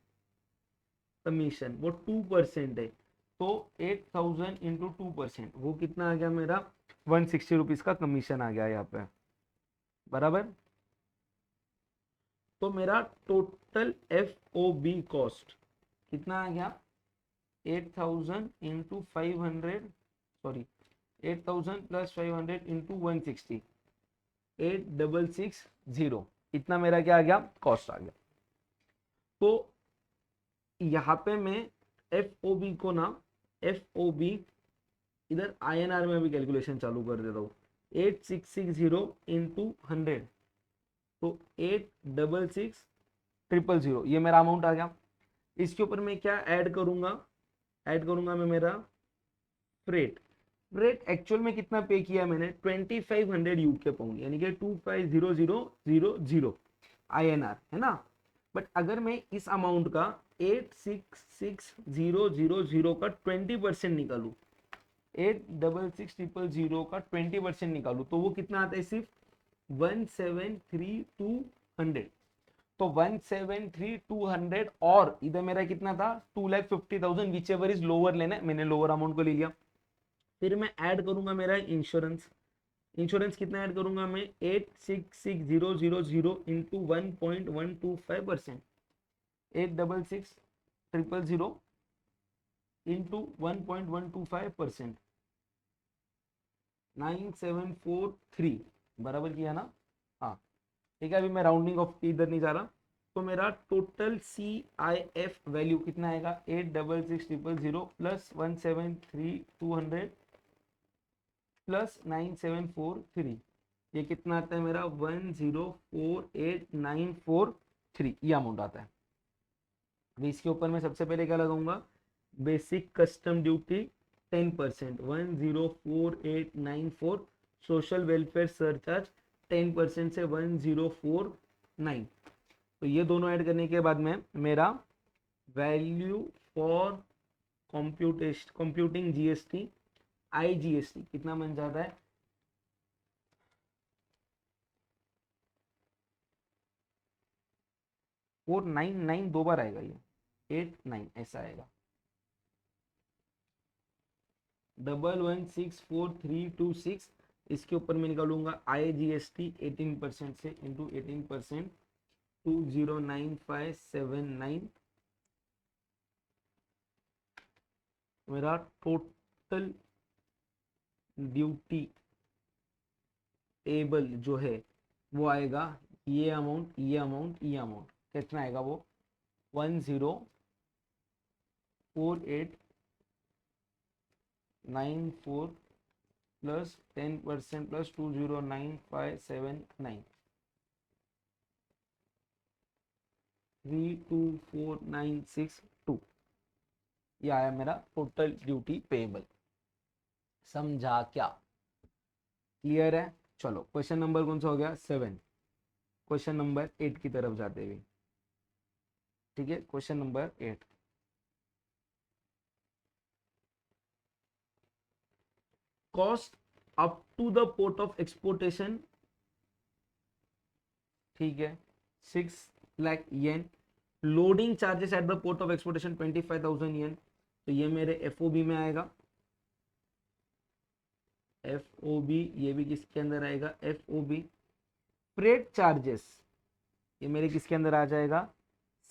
कमीशन वो 2% है। तो 8000 इंटू 2%, वो कितना आ गया मेरा 160 रुपीज का कमीशन आ गया यहाँ पे, बराबर। तो मेरा total F O B cost कितना आ गया 8000 इंटू 500, सॉरी 8000 प्लस 500 इंटू 160, 8660, इतना मेरा क्या आ गया कॉस्ट आ गया। तो यहाँ पे मैं एफ ओ बी को ना, एफ ओ बी इधर INR में भी कैलकुलेशन चालू कर देता हूँ। 8660 इंटू 100, तो 866000, ये मेरा अमाउंट आ गया। इसके ऊपर मैं क्या ऐड करूंगा, ऐड करूंगा मैं मेरा फ्रेट। फ्रेट एक्चुअल में कितना पे किया मैंने 2500 यूके पाउंड, यानी कि 250000 INR है ना। बट अगर मैं इस अमाउंट का 866000 का 20% निकालू, 866000 का 20% निकालू, तो वो कितना आता है सिर्फ 173,200। तो 173,200 और इधर मेरा कितना था 2,50,000, विच एवर इज लोअर लेना है, मैंने लोअर अमाउंट को ले लिया। फिर मैं ऐड करूंगा मेरा इंश्योरेंस। इंश्योरेंस कितना ऐड करूंगा मैं 866000 इंटू 1.125%, 866000 इंटू 1.125%, 9743, बराबर किया ना। हाँ ठीक है, अभी मैं राउंडिंग ऑफ इधर नहीं जा रहा। तो मेरा टोटल CIF वैल्यू कितना आएगा 866000 प्लस 173,200 प्लस 9743, ये कितना आता है मेरा 1048943, ये अमाउंट आता है। अभी इसके ऊपर मैं सबसे पहले क्या लगाऊंगा, basic custom duty 10%, 104,894, social welfare surcharge 10% से 1049। तो ये दोनों ऐड करने के बाद में मेरा value for computing GST IGST कितना बन जाता है 499, दो बार आएगा ये 89 ऐसा आएगा, 1164,326। इसके ऊपर मैं निकालूंगा IGST 18% से इंटू 18%, 209579, मेरा टोटल ड्यूटी पेबल जो है वो आएगा, ये अमाउंट, ये अमाउंट, ये अमाउंट कितना आएगा वो 104894 प्लस 10% प्लस 209579, 324962, ये आया मेरा टोटल ड्यूटी पेएबल। समझा क्या, क्लियर है। चलो क्वेश्चन नंबर कौन सा हो गया 7, क्वेश्चन नंबर 8 की तरफ जाते हुए। ठीक है, question number 8, cost up to the port of exportation, ठीक है 6 lakh yen, loading charges at the port of exportation 25,000 yen, तो ये मेरे FOB में आएगा। FOB ये भी किसके अंदर आएगा FOB। फ्रेट चार्जेस ये मेरे किसके अंदर आ जाएगा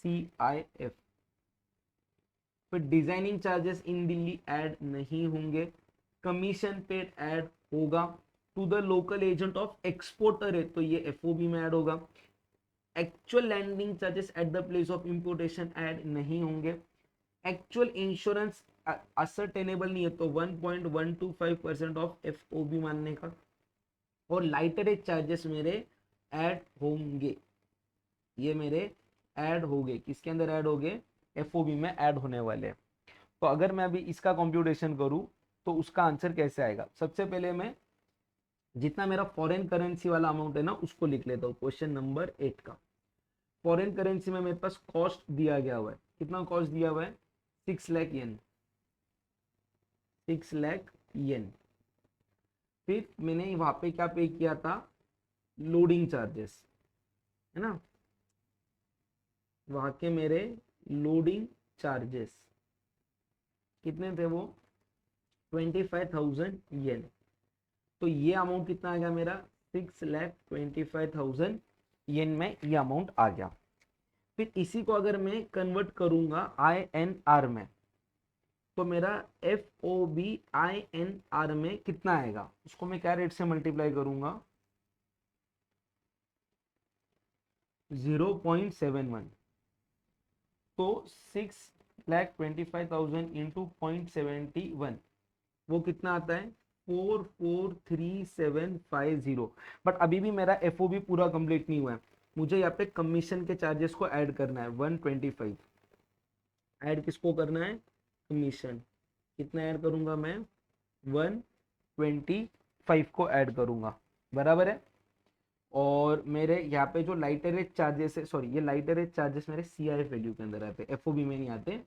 CIF। फिर designing charges in Delhi add नहीं होंगे, कमीशन पेड ऐड होगा, to the local agent of exporter है तो ये FOB में ऐड होगा। Actual landing charges at the place of importation add नहीं होंगे। एक्चुअल इंश्योरेंस असर्टेनेबल नहीं है तो 1.125% ऑफ FOB मानने का। और लाइटरेज चार्जेस मेरे ऐड होंगे, ये मेरे ऐड होंगे, किसके अंदर ऐड होंगे FOB में ऐड होने वाले। तो अगर मैं अभी इसका कंप्यूटेशन करूं तो उसका आंसर कैसे आएगा, सबसे पहले मैं जितना मेरा फॉरेन करेंसी वाला अमाउंट है ना उसको लिख लेता हूँ। क्वेश्चन नंबर 8 का फॉरेन करेंसी में मेरे पास कॉस्ट दिया गया हुआ है, कितना कॉस्ट दिया हुआ है 6 लाख येन, 6 लाख येन। फिर मैंने वहां पे क्या पे किया था लोडिंग चार्जेस, है ना, वहां के मेरे लोडिंग चार्जेस कितने थे वो, 25,000 येन। तो ये अमाउंट कितना आ गया मेरा, 6,25,000 येन में ये अमाउंट आ गया। फिर इसी को अगर मैं कन्वर्ट करूंगा INR में, तो मेरा FOB INR में कितना आएगा, उसको मैं क्या रेट से मल्टीप्लाई करूंगा, 0.71। तो 6,25,000 इंटू 0.71, वो कितना आता है, 443,750। बट अभी भी मेरा FOB पूरा कंप्लीट नहीं हुआ है, मुझे यहाँ पे कमीशन के चार्जेस को ऐड करना है 125। ऐड किसको करना है, कमीशन। कितना ऐड करूंगा मैं, 125 को ऐड करूंगा, बराबर है। और मेरे यहाँ पे जो लाइटर एज चार्जेस है, सॉरी ये लाइटर एज चार्जेस मेरे CIF वैल्यू के अंदर आते हैं, FOB में नहीं आते,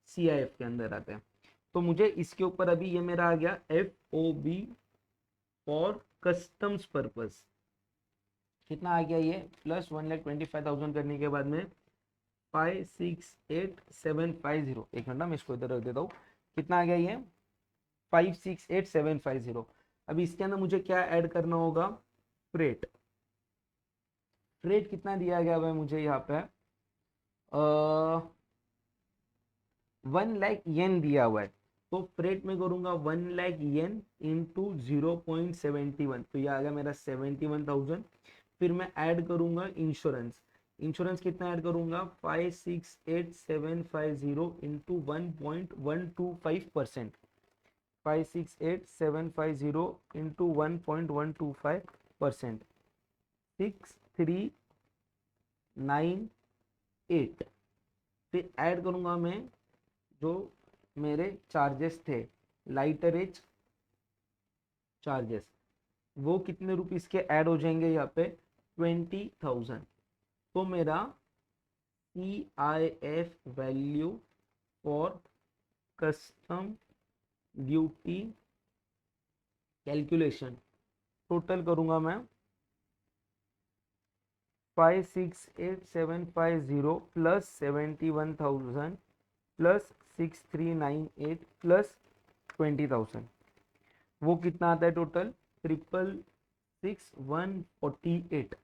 CIF के अंदर आते हैं। तो मुझे इसके ऊपर अभी ये मेरा आ गया FOB फॉर कस्टम्स पर्पस, कितना आ गया ये, प्लस 1,25,000 करने के बाद में 568,750। एक मिनट मैं इसको इधर रख देता हूँ, कितना आ गया ये, 568,750। अभी इसके अंदर मुझे क्या ऐड करना होगा, फ्रेट। फ्रेट कितना दिया गया है मुझे यहाँ पे, 1 लाख येन दिया हुआ है। तो फ्रेट में करूंगा 1 लाख येन इंटू 0.71, तो ये आ गया मेरा 71,000। फिर मैं ऐड करूंगा इंश्योरेंस। इंश्योरेंस कितना ऐड करूंगा, 568,750 इंटू 1.125%। 568,750 इंटू 1.125%, 6,398। फिर ऐड करूंगा मैं जो मेरे चार्जेस थे, लाइटरेज चार्जेस, वो कितने रुपीस के ऐड हो जाएंगे यहाँ पे, 20,000। तो मेरा CIF value for custom duty calculation total करूंगा मैं, 568,750 प्लस 71,000 प्लस 6,398 प्लस 20,000, वो कितना आता है टोटल, 666,148।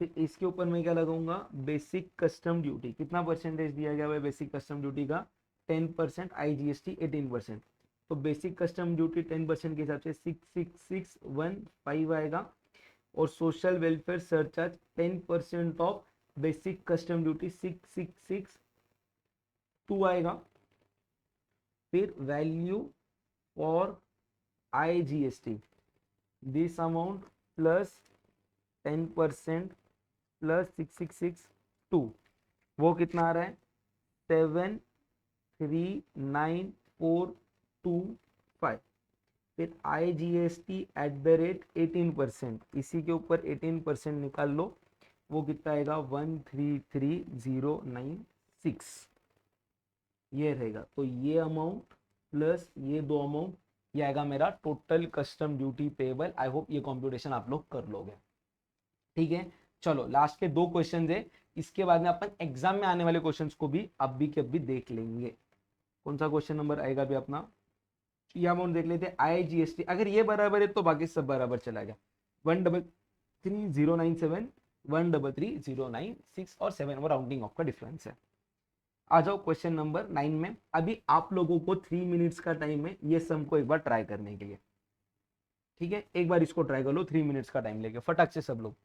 फिर इसके ऊपर मैं क्या लगाऊंगा, बेसिक कस्टम ड्यूटी। कितना परसेंटेज दिया गया है बेसिक कस्टम ड्यूटी का, 10%, IGST 18%। तो बेसिक कस्टम ड्यूटी 10% के हिसाब से 66615 आएगा। और social welfare surcharge 10% of basic custom duty 6,662 आएगा। फिर value for IGST, this amount plus 10% plus 6,662, वो कितना आ रहा है, 739,425। फिर IGST एट द रेट 18%, इसी के ऊपर 18% निकाल लो, वो कितना आएगा, 133,096, ये रहेगा। तो ये अमाउंट प्लस ये दो अमाउंट, ये आएगा मेरा total custom duty payable. I hope ये कॉम्प्यूटेशन आप लोग कर लोगे, ठीक है। चलो लास्ट के 2 क्वेश्चन है, इसके बाद में अपन एग्जाम में आने वाले क्वेश्चंस को भी अभी के अभी देख लेंगे। कौन सा क्वेश्चन नंबर आएगा अभी अपना, ये अमाउंट देख लेते हैं। IGST अगर ये बराबर है तो बाकी सब बराबर चला गया, 133,097, 133,096 और 7 वो राउंडिंग ऑफ का डिफरेंस है। आ जाओ क्वेश्चन नंबर 9 में। अभी आप लोगों को 3 मिनट्स का टाइम है ये सम को एक बार ट्राई करने के लिए, ठीक है। एक बार इसको ट्राई कर लो 3 मिनट्स का टाइम लेके फटाक से सब लोग।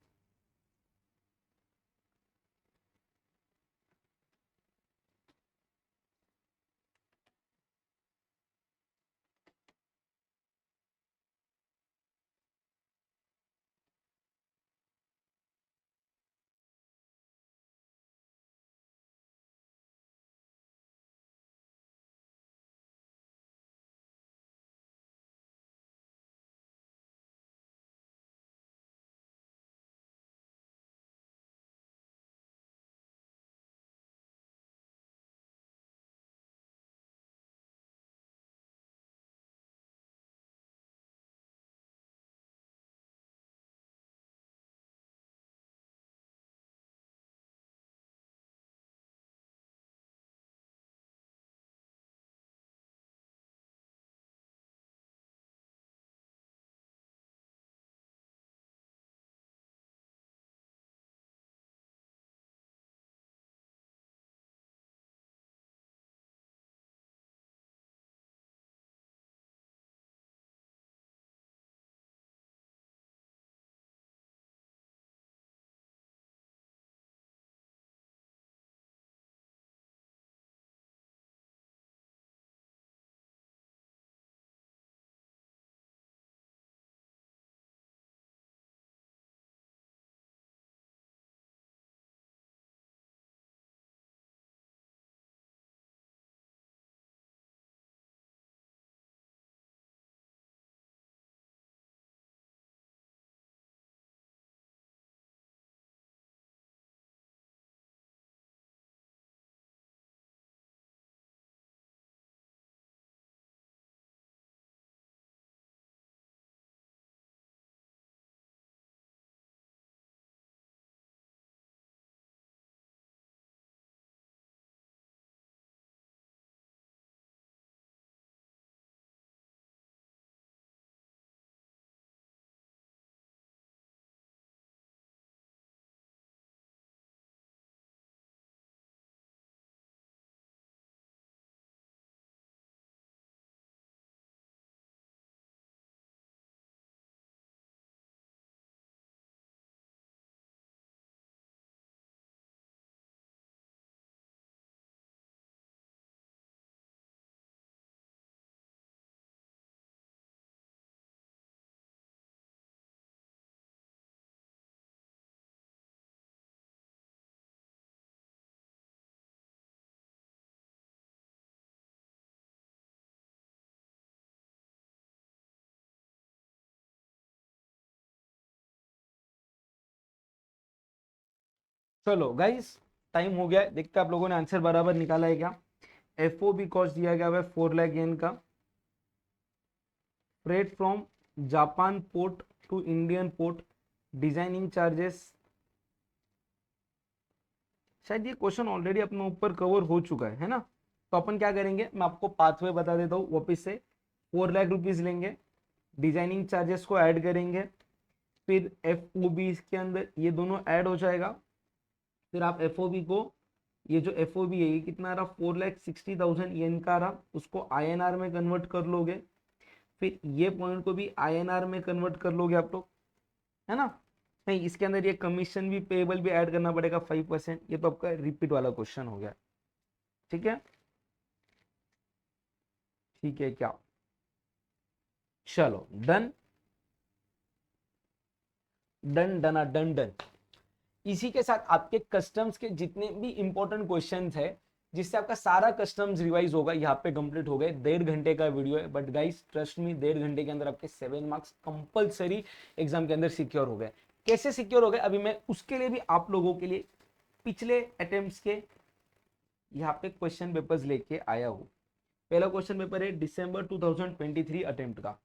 चलो गाइस, टाइम हो गया है, देखते हैं आप लोगों ने आंसर बराबर निकाला है क्या। एफओबी कॉस्ट दिया गया है 4 लाख येन का। Freight from Japan port to Indian port, designing charges. शायद ये क्वेश्चन ऑलरेडी अपने ऊपर कवर हो चुका है ना। तो अपन क्या करेंगे, मैं आपको पाथवे बता देता हूँ वापिस से। 4 लाख रुपीज लेंगे, डिजाइनिंग चार्जेस को ऐड करेंगे, फिर एफ ओ बी इसके अंदर ये दोनों ऐड हो जाएगा। फिर आप एफ ओ बी को, ये जो एफ ओ बी है ये कितना आ रहा, 4,60,000 येन का रहा, उसको आई एन आर में कन्वर्ट कर लोगे। फिर ये पॉइंट को भी आई एन आर में कन्वर्ट कर लोगे आप लोग, है ना। नहीं, इसके अंदर ये कमीशन भी पेबल भी ऐड करना पड़ेगा 5%। ये तो आपका रिपीट वाला क्वेश्चन हो गया। ठीक है, ठीक है क्या, चलो डन डन डना डन डन। इसी के साथ आपके कस्टम्स के जितने भी इंपॉर्टेंट क्वेश्चंस है, जिससे आपका सारा कस्टम्स रिवाइज होगा, यहाँ पे कंप्लीट हो गए। 1.5 घंटे का वीडियो है, बट गाइस ट्रस्ट मी, 1.5 घंटे के अंदर आपके 7 मार्क्स कंपलसरी एग्जाम के अंदर सिक्योर हो गए। कैसे सिक्योर हो गए, अभी मैं उसके लिए भी आप लोगों के लिए पिछले अटेम्प्ट्स के यहाँ पे क्वेश्चन पेपर्स लेके आया हूँ। पहला क्वेश्चन पेपर है दिसंबर 2023 अटेम्प्ट का।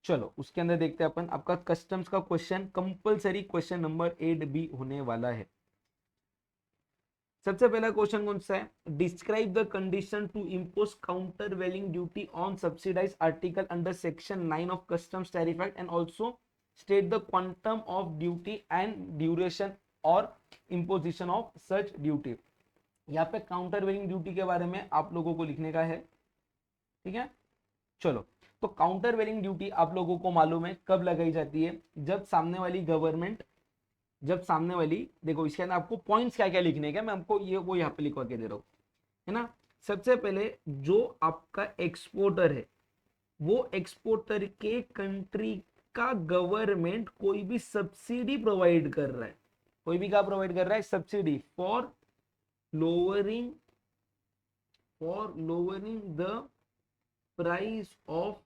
चलो उसके अंदर देखते हैं अपन, आपका कस्टम्स का question compulsory question number 8B होने वाला है। सबसे पहला क्वेश्चन कौन सा है, describe the condition to impose countervailing duty on subsidize article under section 9 of customs tariff act and also state the quantum of duty and duration और imposition of such duty. यहाँ पे counter वेलिंग duty के बारे में आप लोगों को लिखने का है। ठीक है, चलो। तो काउंटर वेलिंग ड्यूटी आप लोगों को मालूम है कब लगाई जाती है, जब सामने वाली गवर्नमेंट, जब सामने वाली, देखो इसके अंदर आपको पॉइंट्स क्या क्या लिखने का, मैं आपको ये वो यहाँ पे लिखवा के दे रहा हूँ, है ना। सबसे पहले जो आपका एक्सपोर्टर है, वो एक्सपोर्टर के कंट्री का गवर्नमेंट कोई भी सब्सिडी प्रोवाइड कर रहा है, कोई भी क्या प्रोवाइड कर रहा है, subsidy for lowering, for lowering the price of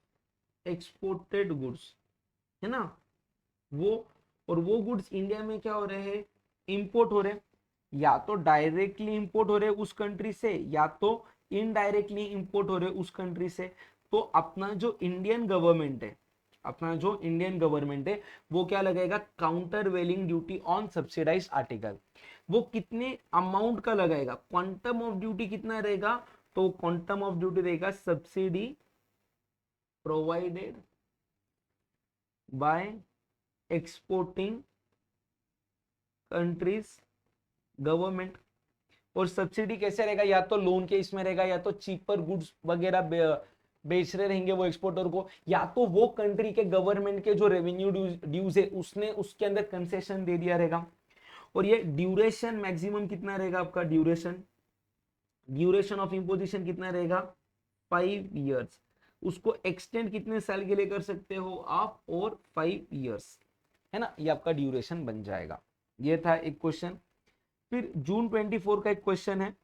exported goods, है ना। वो, और वो गुड्स इंडिया में क्या हो रहे हैं, इंपोर्ट हो रहे हैं, या तो डायरेक्टली इंपोर्ट हो रहे हैं उस कंट्री से, या तो इनडायरेक्टली इंपोर्ट हो रहे हैं उस कंट्री से। तो अपना जो इंडियन गवर्नमेंट है, अपना जो इंडियन गवर्नमेंट है, वो क्या लगाएगा, countervailing duty on subsidize article. वो कितने अमाउंट का लगाएगा, क्वांटम ऑफ ड्यूटी कितना रहेगा, तो क्वांटम ऑफ ड्यूटी रहेगा subsidy provided by exporting countries government. और सब्सिडी कैसे रहेगा, या तो लोन के इसमें रहेगा, या तो चीपर गुड्स वगैरह बेच रहे रहेंगे वो एक्सपोर्टर को, या तो वो कंट्री के गवर्नमेंट के जो रेवेन्यू ड्यूज है उसने उसके अंदर कंसेशन दे दिया रहेगा। और ये ड्यूरेशन मैक्सिमम कितना रहेगा आपका, ड्यूरेशन, ड्यूरेशन ऑफ इम्पोजिशन कितना रहेगा, 5 years। उसको एक्सटेंड कितने साल के लिए कर सकते हो आप, और 5 years, है ना। ये आपका ड्यूरेशन बन जाएगा। ये था एक क्वेश्चन। फिर जून 24 का एक क्वेश्चन है,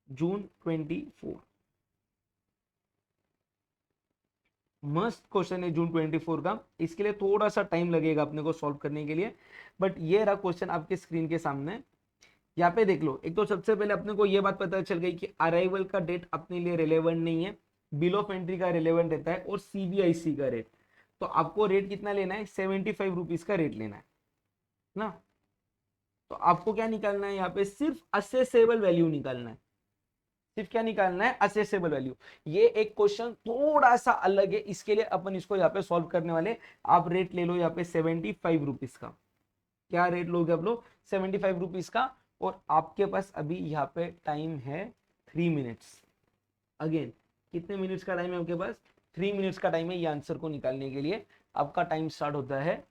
जून 24, मस्त क्वेश्चन है जून 24 का। इसके लिए थोड़ा सा टाइम लगेगा अपने को सॉल्व करने के लिए, बट ये रहा क्वेश्चन आपके स्क्रीन के सामने। यहाँ पे देख लो, एक तो सबसे पहले अपने को ये बात पता चल गई कि अराइवल का डेट अपने लिए रिलेवेंट नहीं है, बिल ऑफ एंट्री का रिलेवेंट रहता है, और सीबीआईसी का रेट। तो आपको रेट कितना लेना है, 75 रुपीज का रेट लेना है ना। तो आपको क्या निकालना है, यहाँ पे सिर्फ असेसेबल वैल्यू निकालना है, सिर्फ क्या निकालना है, असेसेबल वैल्यू। ये एक क्वेश्चन थोड़ा सा अलग है, इसके लिए अपन इसको यहाँ पे सॉल्व करने वाले। आप रेट ले लो यहाँ पे 75 रुपीज का, क्या रेट लोगे आप लोग, 75 रुपीज का। और आपके पास अभी यहाँ पे टाइम है 3 मिनट्स। अगेन, कितने मिनट्स का टाइम है आपके पास, 3 मिनट्स का टाइम है ये आंसर को निकालने के लिए। आपका टाइम स्टार्ट होता है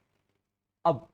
अब।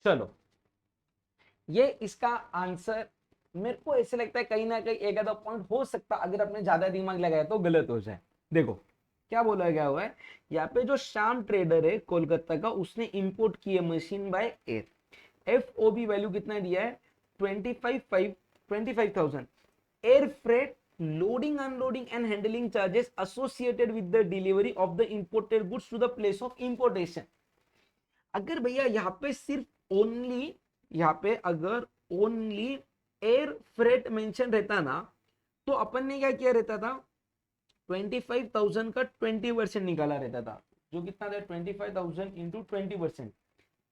चलो, ये इसका आंसर मेरे को ऐसे लगता है कहीं ना कहीं एक आधा पॉइंट हो सकता, अगर आपने ज्यादा दिमाग लगाया तो गलत हो जाए। देखो क्या बोला गया हुआ है यहाँ पे, जो श्याम ट्रेडर है कोलकाता का, उसने इंपोर्ट की है machine by air. F O B value कितना दिया है, 25,000 air freight, loading unloading and handling charges associated with the delivery of the imported goods to the place of importation. अगर भैया यहाँ पे सिर्फ ओनली, यहाँ पे अगर ओनली एयर फ्रेट मेंशन रहता ना, तो अपन ने क्या किया रहता था, 25,000 का 20% निकाला रहता था, जो कितना था 25,000 इंटू 20%,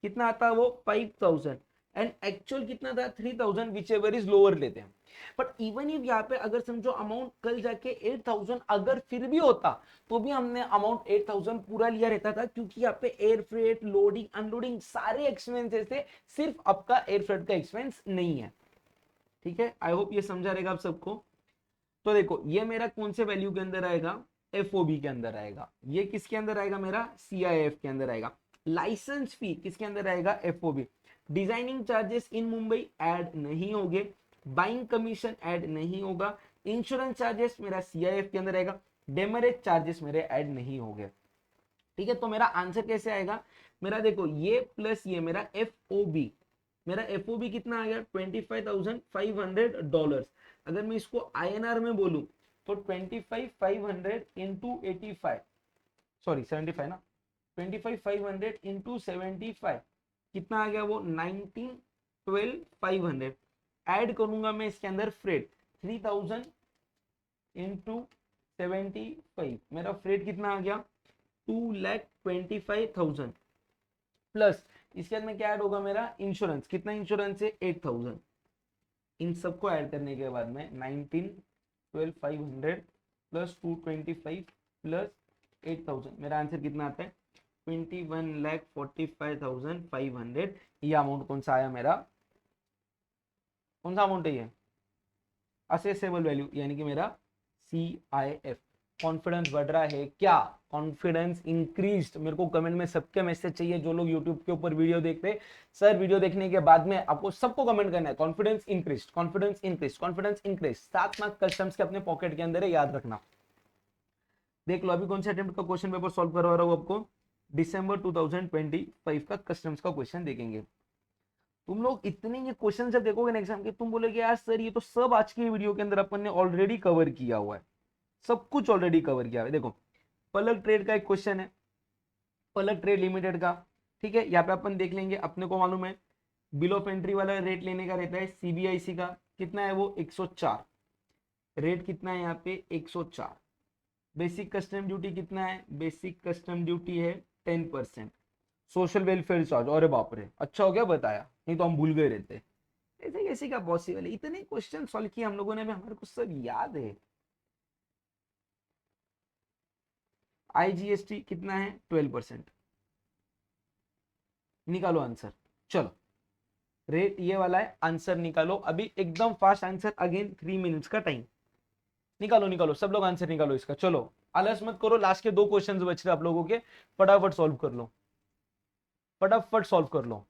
कितना आता वो 5,000, एंड एक्चुअल कितना था 3,000, विच एवर इज लोअर लेते हैं। बट इवन इफ यहाँ पे अगर समझो अमाउंट कल जाके 8,000 अगर फिर भी होता, तो भी हमने अमाउंट 8,000 पूरा लिया रहता था, क्योंकि यहाँ पे एयर फ्रेट, लोडिंग अनलोडिंग सारे एक्सपेंसेस थे, सिर्फ आपका एयर फ्रेट का एक्सपेंस नहीं है। ठीक है, आई होप ये समझा रहेगा आप सबको। तो देखो ये मेरा कौन से वैल्यू के अंदर आएगा, एफओबी के अंदर आएगा। ये किसके अंदर आएगा, मेरा सीआईएफ के अंदर आएगा। लाइसेंस फी किसके अंदर आएगा, एफओबी। डिजाइनिंग चार्जेस इन मुंबई ऐड नहीं होंगे, बाइंग कमीशन ऐड नहीं होगा, इंश्योरेंस चार्जेस मेरा सीआईएफ के अंदर आएगा, डेमरेज चार्जेस मेरे ऐड नहीं होंगे। ठीक है, तो मेरा आंसर कैसे आएगा, मेरा देखो ये प्लस ये मेरा एफओबी, मेरा एफओबी कितना आ गया $25,500। अगर मैं इसको आईएनआर में बोलूं तो 25,500 इंटू 85, सॉरी 75 ना, 25,500 इंटू 75, कितना आ गया वो 19,12,500। ऐड करूंगा मैं इसके अंदर फ्रेट 3,000 इंटू 75, मेरा फ्रेट कितना आ गया 2,25,000, प्लस इसके अंदर क्या ऐड होगा मेरा इंश्योरेंस, कितना इंश्योरेंस है 8,000। इन सबको ऐड करने के बाद में 19,12,500 प्लस 225 प्लस 8,000, मेरा आंसर कितना आता है 21,45,500। ये अमाउंट कौन सा आया मेरा, कौन सा अमाउंट है ये, असेसेबल वैल्यू, यानी कि मेरा सी आई एफ। कॉन्फिडेंस बढ़ रहा है क्या, कॉन्फिडेंस इंक्रीज, मेरे को कमेंट में सबके मैसेज चाहिए, जो लोग यूट्यूब के ऊपर वीडियो देखते हैं। सर वीडियो देखने के बाद में आपको सबको कमेंट करना है confidence increase, confidence increase, confidence increase. 7 mark customs के अपने पॉकेट के अंदर है, याद रखना। देख लो अभी कौन से अटेम्प्ट का क्वेश्चन पेपर सॉल्व करवा रहा हूँ आपको, दिसंबर 2025 का कस्टम्स का क्वेश्चन देखेंगे। तुम लोग इतने ये क्वेश्चन जब देखोगे ना एग्जाम के, तुम बोलोगे यार सर ये तो सब आज की वीडियो के अंदर अपन ने ऑलरेडी कवर किया हुआ है, सब कुछ ऑलरेडी कवर किया हुआ है। देखो पलक ट्रेड का एक क्वेश्चन है, पलक ट्रेड लिमिटेड का। ठीक है, यहाँ पे अपन देख लेंगे, अपने को मालूम है बिल ऑफ एंट्री वाला रेट लेने का रहता है सीबीआईसी का, कितना है वो 104, रेट कितना है यहाँ पे 104। बेसिक कस्टम ड्यूटी कितना है, बेसिक कस्टम ड्यूटी है 10%। सोशल वेलफेयर चार्ज, अरे बाप रे, अच्छा हो गया बताया, नहीं तो हम भूल गए रहते। ऐसे कैसे का पॉसिबल है, इतने क्वेश्चन सॉल्व किए हम लोगों ने भी, हमारे को सब याद है। आईजीएसटी कितना है 12%, निकालो आंसर। चलो रेट ये वाला है, आंसर निकालो अभी एकदम फास्ट आंसर, अगेन 3 मिनट्स का टाइम। निकालो निकालो सब लोग आंसर निकालो इसका, चलो आलस मत करो, लास्ट के 2 क्वेश्चंस बच रहे आप लोगों के, फटाफट सॉल्व कर लो, फटाफट सॉल्व कर लो।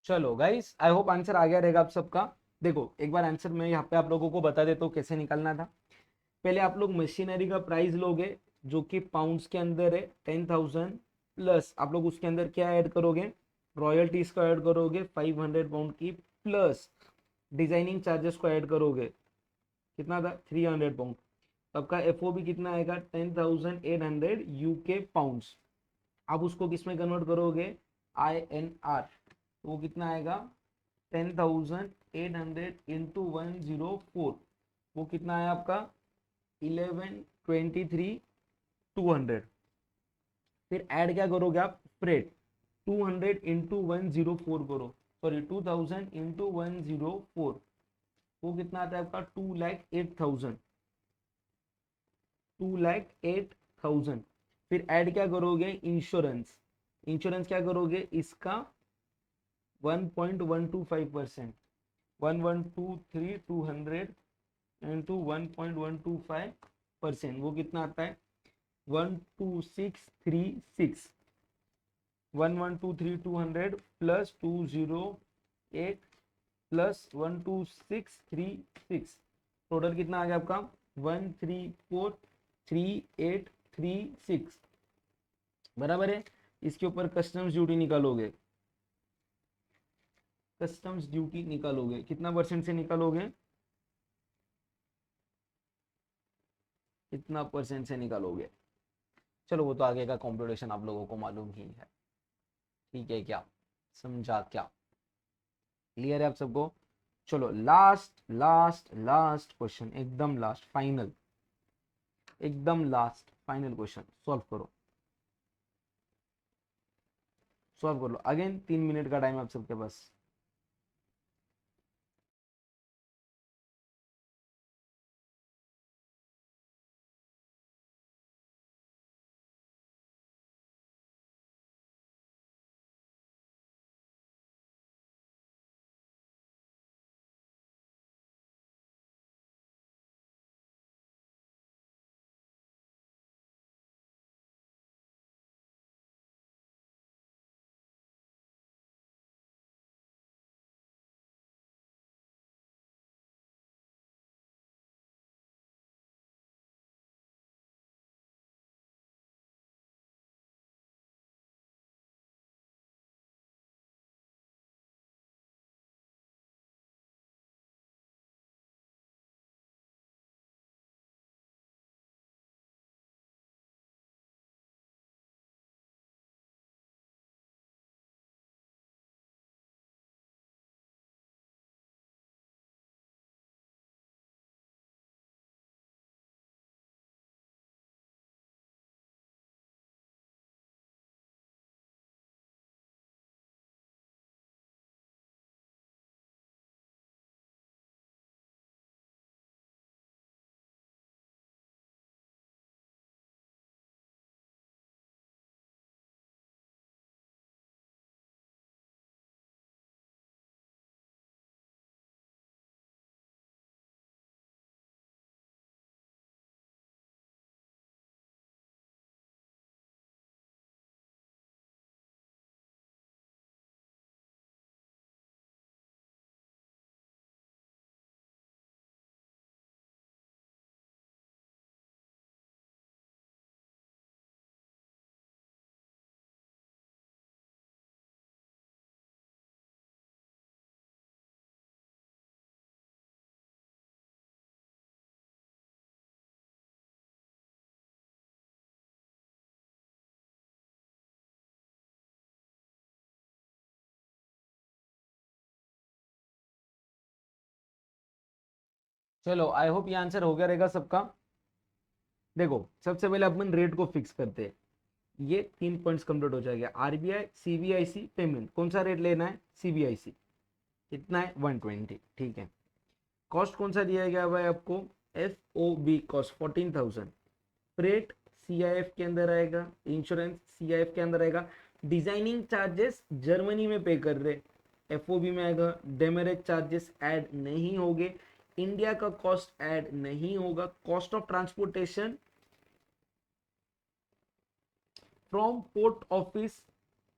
चलो गाइस, आई होप आंसर आ गया रहेगा आप सबका। देखो एक बार आंसर मैं यहाँ पे आप लोगों को बता देता हूँ कैसे निकालना था। पहले आप लोग मशीनरी का प्राइस लोगे जो कि पाउंड्स के अंदर है 10,000, प्लस आप लोग उसके अंदर क्या ऐड करोगे, रॉयल्टीज को ऐड करोगे 500 पाउंड की, प्लस डिजाइनिंग चार्जेस को ऐड करोगे, कितना था 300 पाउंड। तो आपका एफ कितना आएगा 10,800 UK पाउंड्स। आप उसको किस में कन्वर्ट करोगे, INR, तो वो कितना आएगा 10,800 इंटू 104, वो कितना है आपका 11,23,200। फिर ऐड क्या करोगे आप, फ्रेट 200 इंटू 104 करो, सॉरी 2,000 इंटू 104, वो कितना आता है आपका 2,08,000, 2,08,000। फिर ऐड क्या करोगे, इंश्योरेंस, इंश्योरेंस क्या करोगे इसका 1.125%, 1,123,200 इंटू 1.125%, वो कितना आता है 12636, 1,123,200 प्लस 208 प्लस 12636, टोटल कितना आ गया आपका 1343836, बराबर है। इसके ऊपर कस्टम्स ड्यूटी निकालोगे, कस्टम्स ड्यूटी निकालोगे कितना परसेंट से निकालोगे, कितना परसेंट से निकालोगे, चलो वो तो आगे का कॉम्पिटिशन आप लोगों को मालूम ही है, ठीक है क्या, समझा क्या, क्लियर है आप सबको। चलो लास्ट लास्ट लास्ट क्वेश्चन, एकदम लास्ट फाइनल, एकदम लास्ट फाइनल क्वेश्चन, सॉल्व करो, सॉल्व कर लो। अगेन 3 मिनट का टाइम आप सबके पास। चलो आई होप ये आंसर हो गया रहेगा सबका। देखो सबसे पहले अपन रेट को फिक्स करते हैं, ये 3 पॉइंट्स कंप्लीट हो जाएगा। आरबीआई सीबीआईसी पेमेंट, कौन सा रेट लेना है, सीबीआईसी, कितना है 120, ठीक है। कॉस्ट कौन सा दिया गया भाई आपको, F O B cost 14,000, freight CIF के अंदर आएगा, इंश्योरेंस सीआईएफ के अंदर आएगा, डिजाइनिंग चार्जेस जर्मनी में पे कर रहे, एफओबी में आएगा, डेमेरेज चार्जेस ऐड नहीं होंगे, इंडिया का कॉस्ट ऐड नहीं होगा, cost of transportation from port office,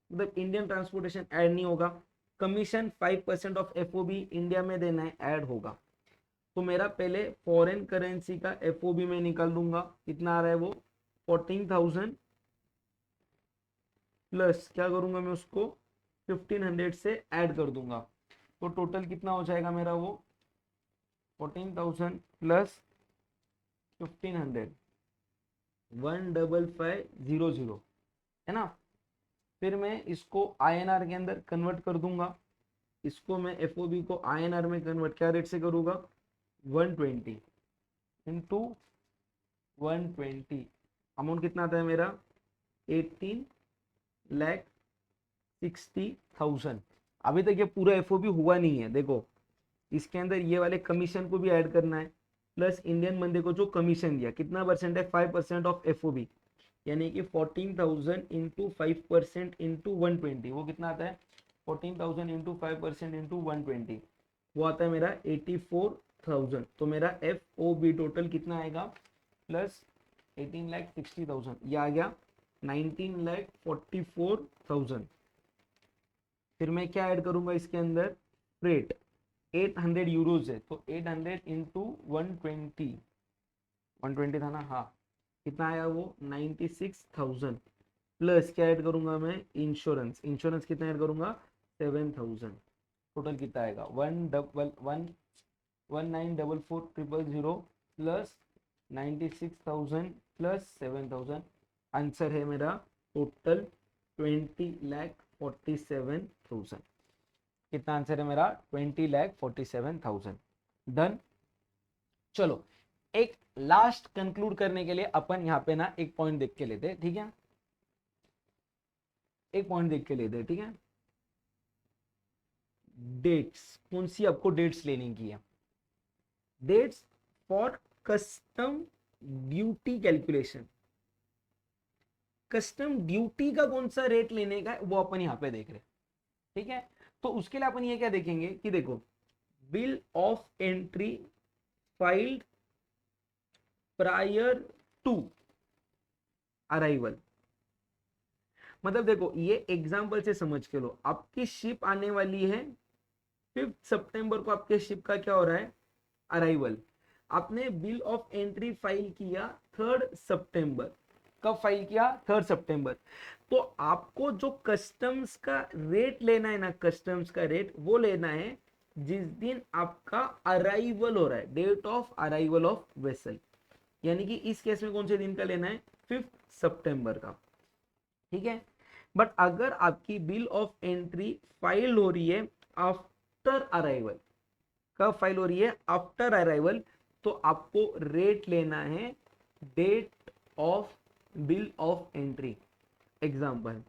मतलब इंडियन ट्रांसपोर्टेशन ऐड नहीं होगा, कमीशन 5% ऑफ एफओबी इंडिया में देना है, ऐड होगा। तो मेरा पहले फॉरेन करेंसी का एफओबी में निकाल दूंगा, कितना आ रहा है वो 14,000 प्लस क्या करूंगा मैं उसको 1500 से ऐड कर दूंगा, तो टोटल कितना हो जाएगा मेरा वो 14,000 प्लस 1500 15500 है ना। फिर मैं इसको आईएनआर के अंदर कन्वर्ट कर दूंगा, इसको मैं एफओबी को आईएनआर में कन्वर्ट क्या रेट से करूंगा 120 इंटू 120, अमाउंट कितना आता है मेरा 18,60,000। अभी तक ये पूरा एफओबी हुआ नहीं है, देखो इसके अंदर ये वाले कमीशन को भी ऐड करना है, प्लस इंडियन बंदे को जो कमीशन दिया कितना परसेंट है 5% ऑफ एफओबी, यानी कि 14,000 इंटू 5% इंटू 120, वो कितना आता है 14,000 इंटू 5% इंटू 120, वो आता है मेरा 84,000। तो मेरा एफ ओ बी टोटल कितना आएगा प्लस 18,60,000, ये आ गया 19,44,000। फिर मैं क्या ऐड करूंगा इसके अंदर रेट 800 यूरोज है, तो 800 इंटू 120, 120 था ना, हाँ कितना आया वो 96,000 प्लस क्या ऐड करूंगा मैं इंश्योरेंस, इंश्योरेंस कितना ऐड करूंगा 7,000, टोटल कितना आएगा 1944,000 प्लस 96,000 प्लस 7,000, आंसर है मेरा टोटल 20,47,000। कितना आंसर है मेरा 20,47,000। डन। चलो एक लास्ट कंक्लूड करने के लिए अपन यहाँ पे ना एक पॉइंट देख के लेते हैं, ठीक है, एक पॉइंट देख के लेते हैं, ठीक है। डेट्स, कौन सी आपको डेट्स लेने की है, dates for custom duty calculation. Custom duty का कौन सा रेट लेने का है वो अपन यहाँ पे देख रहे हैं, ठीक है। तो उसके लिए अपन ये क्या देखेंगे कि देखो bill of entry filed prior to arrival, मतलब देखो ये एग्जांपल से समझ के लो, आपकी शिप आने वाली है 5 सितंबर को, आपके शिप का क्या हो रहा है अराइवल, आपने बिल ऑफ एंट्री फाइल किया 3 सितंबर, कब फाइल किया 3 सितंबर, तो आपको जो कस्टम्स का रेट लेना है ना, कस्टम्स का रेट वो लेना है जिस दिन आपका अराइवल हो रहा है, date of arrival of vessel, यानी कि इस केस में कौन से दिन का लेना है 5 सितंबर का, ठीक है। बट अगर आपकी बिल ऑफ एंट्री फाइल हो रही है आफ्टर अराइवल, कब फाइल हो रही है आफ्टर अराइवल, तो आपको रेट लेना है date of bill of entry. Example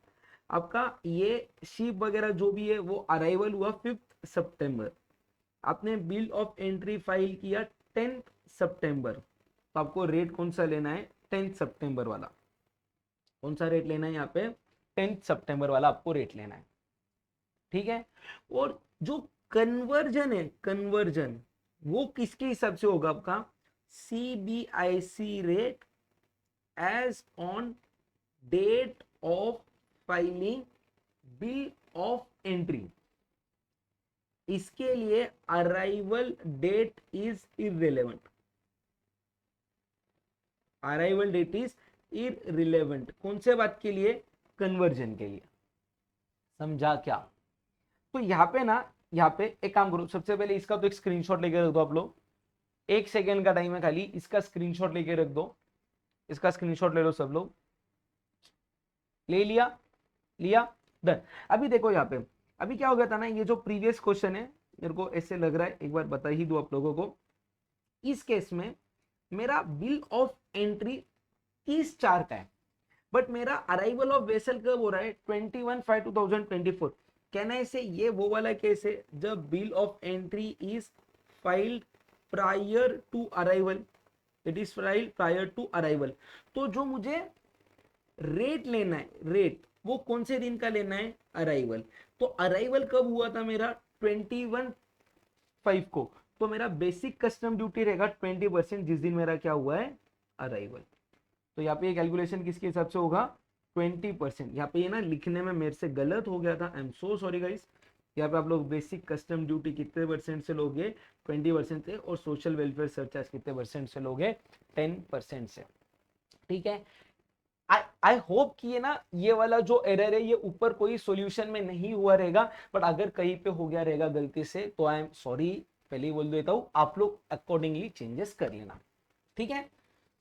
आपका ये शिप वगैरह जो भी है वो अराइवल हुआ 5 सितंबर, आपने बिल ऑफ एंट्री फाइल किया 10 सितंबर, तो आपको रेट कौन सा लेना है 10 सितंबर वाला, कौन सा रेट लेना है यहाँ पे 10 सितंबर वाला आपको रेट लेना है, ठीक है। और जो कन्वर्जन है, कन्वर्जन वो किसके हिसाब से होगा आपका CBIC rate as on date of filing bill of entry, इसके लिए arrival date is irrelevant, arrival date is irrelevant, कौन से बात के लिए कन्वर्जन के लिए, समझा क्या। तो यहाँ पे ना, यहाँ पे एक काम करो, सबसे पहले इसका तो एक स्क्रीनशॉट लेके रख दो आप लोग, 1 सेकेंड का टाइम है खाली, इसका स्क्रीनशॉट लेके रख दो, इसका स्क्रीनशॉट ले लो सब लोग, ले लिया, लिया, डन। अभी देखो यहाँ पे अभी क्या हो गया था ना, ये जो प्रीवियस क्वेश्चन है मेरे को ऐसे लग रहा है एक बार बता ही दो आप लोगों को, इस केस में मेरा बिल ऑफ एंट्री 30/4 का है, बट मेरा अराइवल ऑफ वेसल कब हो रहा है 21/5/2024, कहना है ये वो वाला केस है जब bill of entry is filed prior to arrival, it is filed prior to arrival. तो जो मुझे रेट लेना है, रेट वो कौन से दिन का लेना है अराइवल, तो अराइवल कब हुआ था मेरा 21/5 को, तो मेरा बेसिक कस्टम ड्यूटी रहेगा 20% जिस दिन मेरा क्या हुआ है अराइवल। तो यहाँ पे ये कैलकुलेशन किसके हिसाब से होगा 20%, यहाँ पे ये ना लिखने में मेरे से गलत हो गया था, I am so sorry guys, यहाँ पे आप लोग बेसिक कस्टम ड्यूटी कितने परसेंट से लोगे, 20% से, और सोशल वेलफेयर सरचार्ज कितने परसेंट से लोगे, 10% से। ठीक है, आई होप कि ये ना, ये वाला जो एरर है ये ऊपर कोई सॉल्यूशन में नहीं हुआ रहेगा, बट अगर कहीं पे हो गया रहेगा गलती से तो आई एम सॉरी, पहले ही बोल देता हूँ, आप लोग अकॉर्डिंगली चेंजेस कर लेना। ठीक है,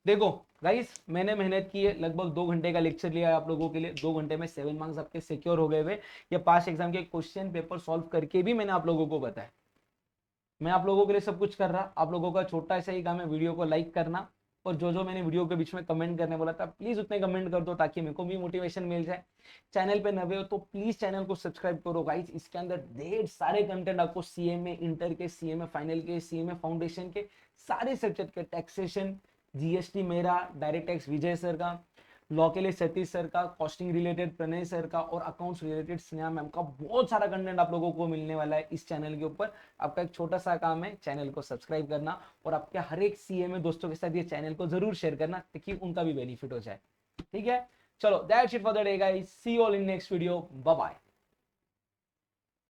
देखो गाइस, मैंने मेहनत की है, लगभग 2 घंटे का लेक्चर लिया है आप लोगों के लिए, 2 घंटे में 7 मार्क्स आपके सिक्योर हो गए हुए, या पास एग्जाम के क्वेश्चन पेपर सॉल्व करके भी मैंने आप लोगों को बताया। मैं आप लोगों के लिए सब कुछ कर रहा, आप लोगों का छोटा सा ही काम है वीडियो को लाइक करना, और जो जो मैंने वीडियो के बीच में कमेंट करने बोला था प्लीज उतने कमेंट कर दो ताकि मेरे को भी मोटिवेशन मिल जाए। चैनल पे नए हो तो प्लीज चैनल को सब्सक्राइब करो गाइस, इसके अंदर ढेर सारे कंटेंट आपको सीएमए इंटर के, सीएमए फाइनल के, सीएमए फाउंडेशन के, सारे सब्जेक्ट के, टैक्सेशन, जीएसटी मेरा, डायरेक्ट टैक्स विजय सर का, लॉ के लिए सतीश सर का, कॉस्टिंग रिलेटेड प्रणय सर का, और अकाउंट्स रिलेटेड स्नेहा मैम का, बहुत सारा कंटेंट आप लोगों को मिलने वाला है इस चैनल के ऊपर। आपका एक छोटा सा काम है चैनल को सब्सक्राइब करना, और आपके हर एक सीएमए दोस्तों के साथ ये चैनल को जरूर शेयर करना ताकि उनका भी बेनिफिट हो जाए। ठीक है, चलो that's it for the day guys, see you all in next video, bye bye.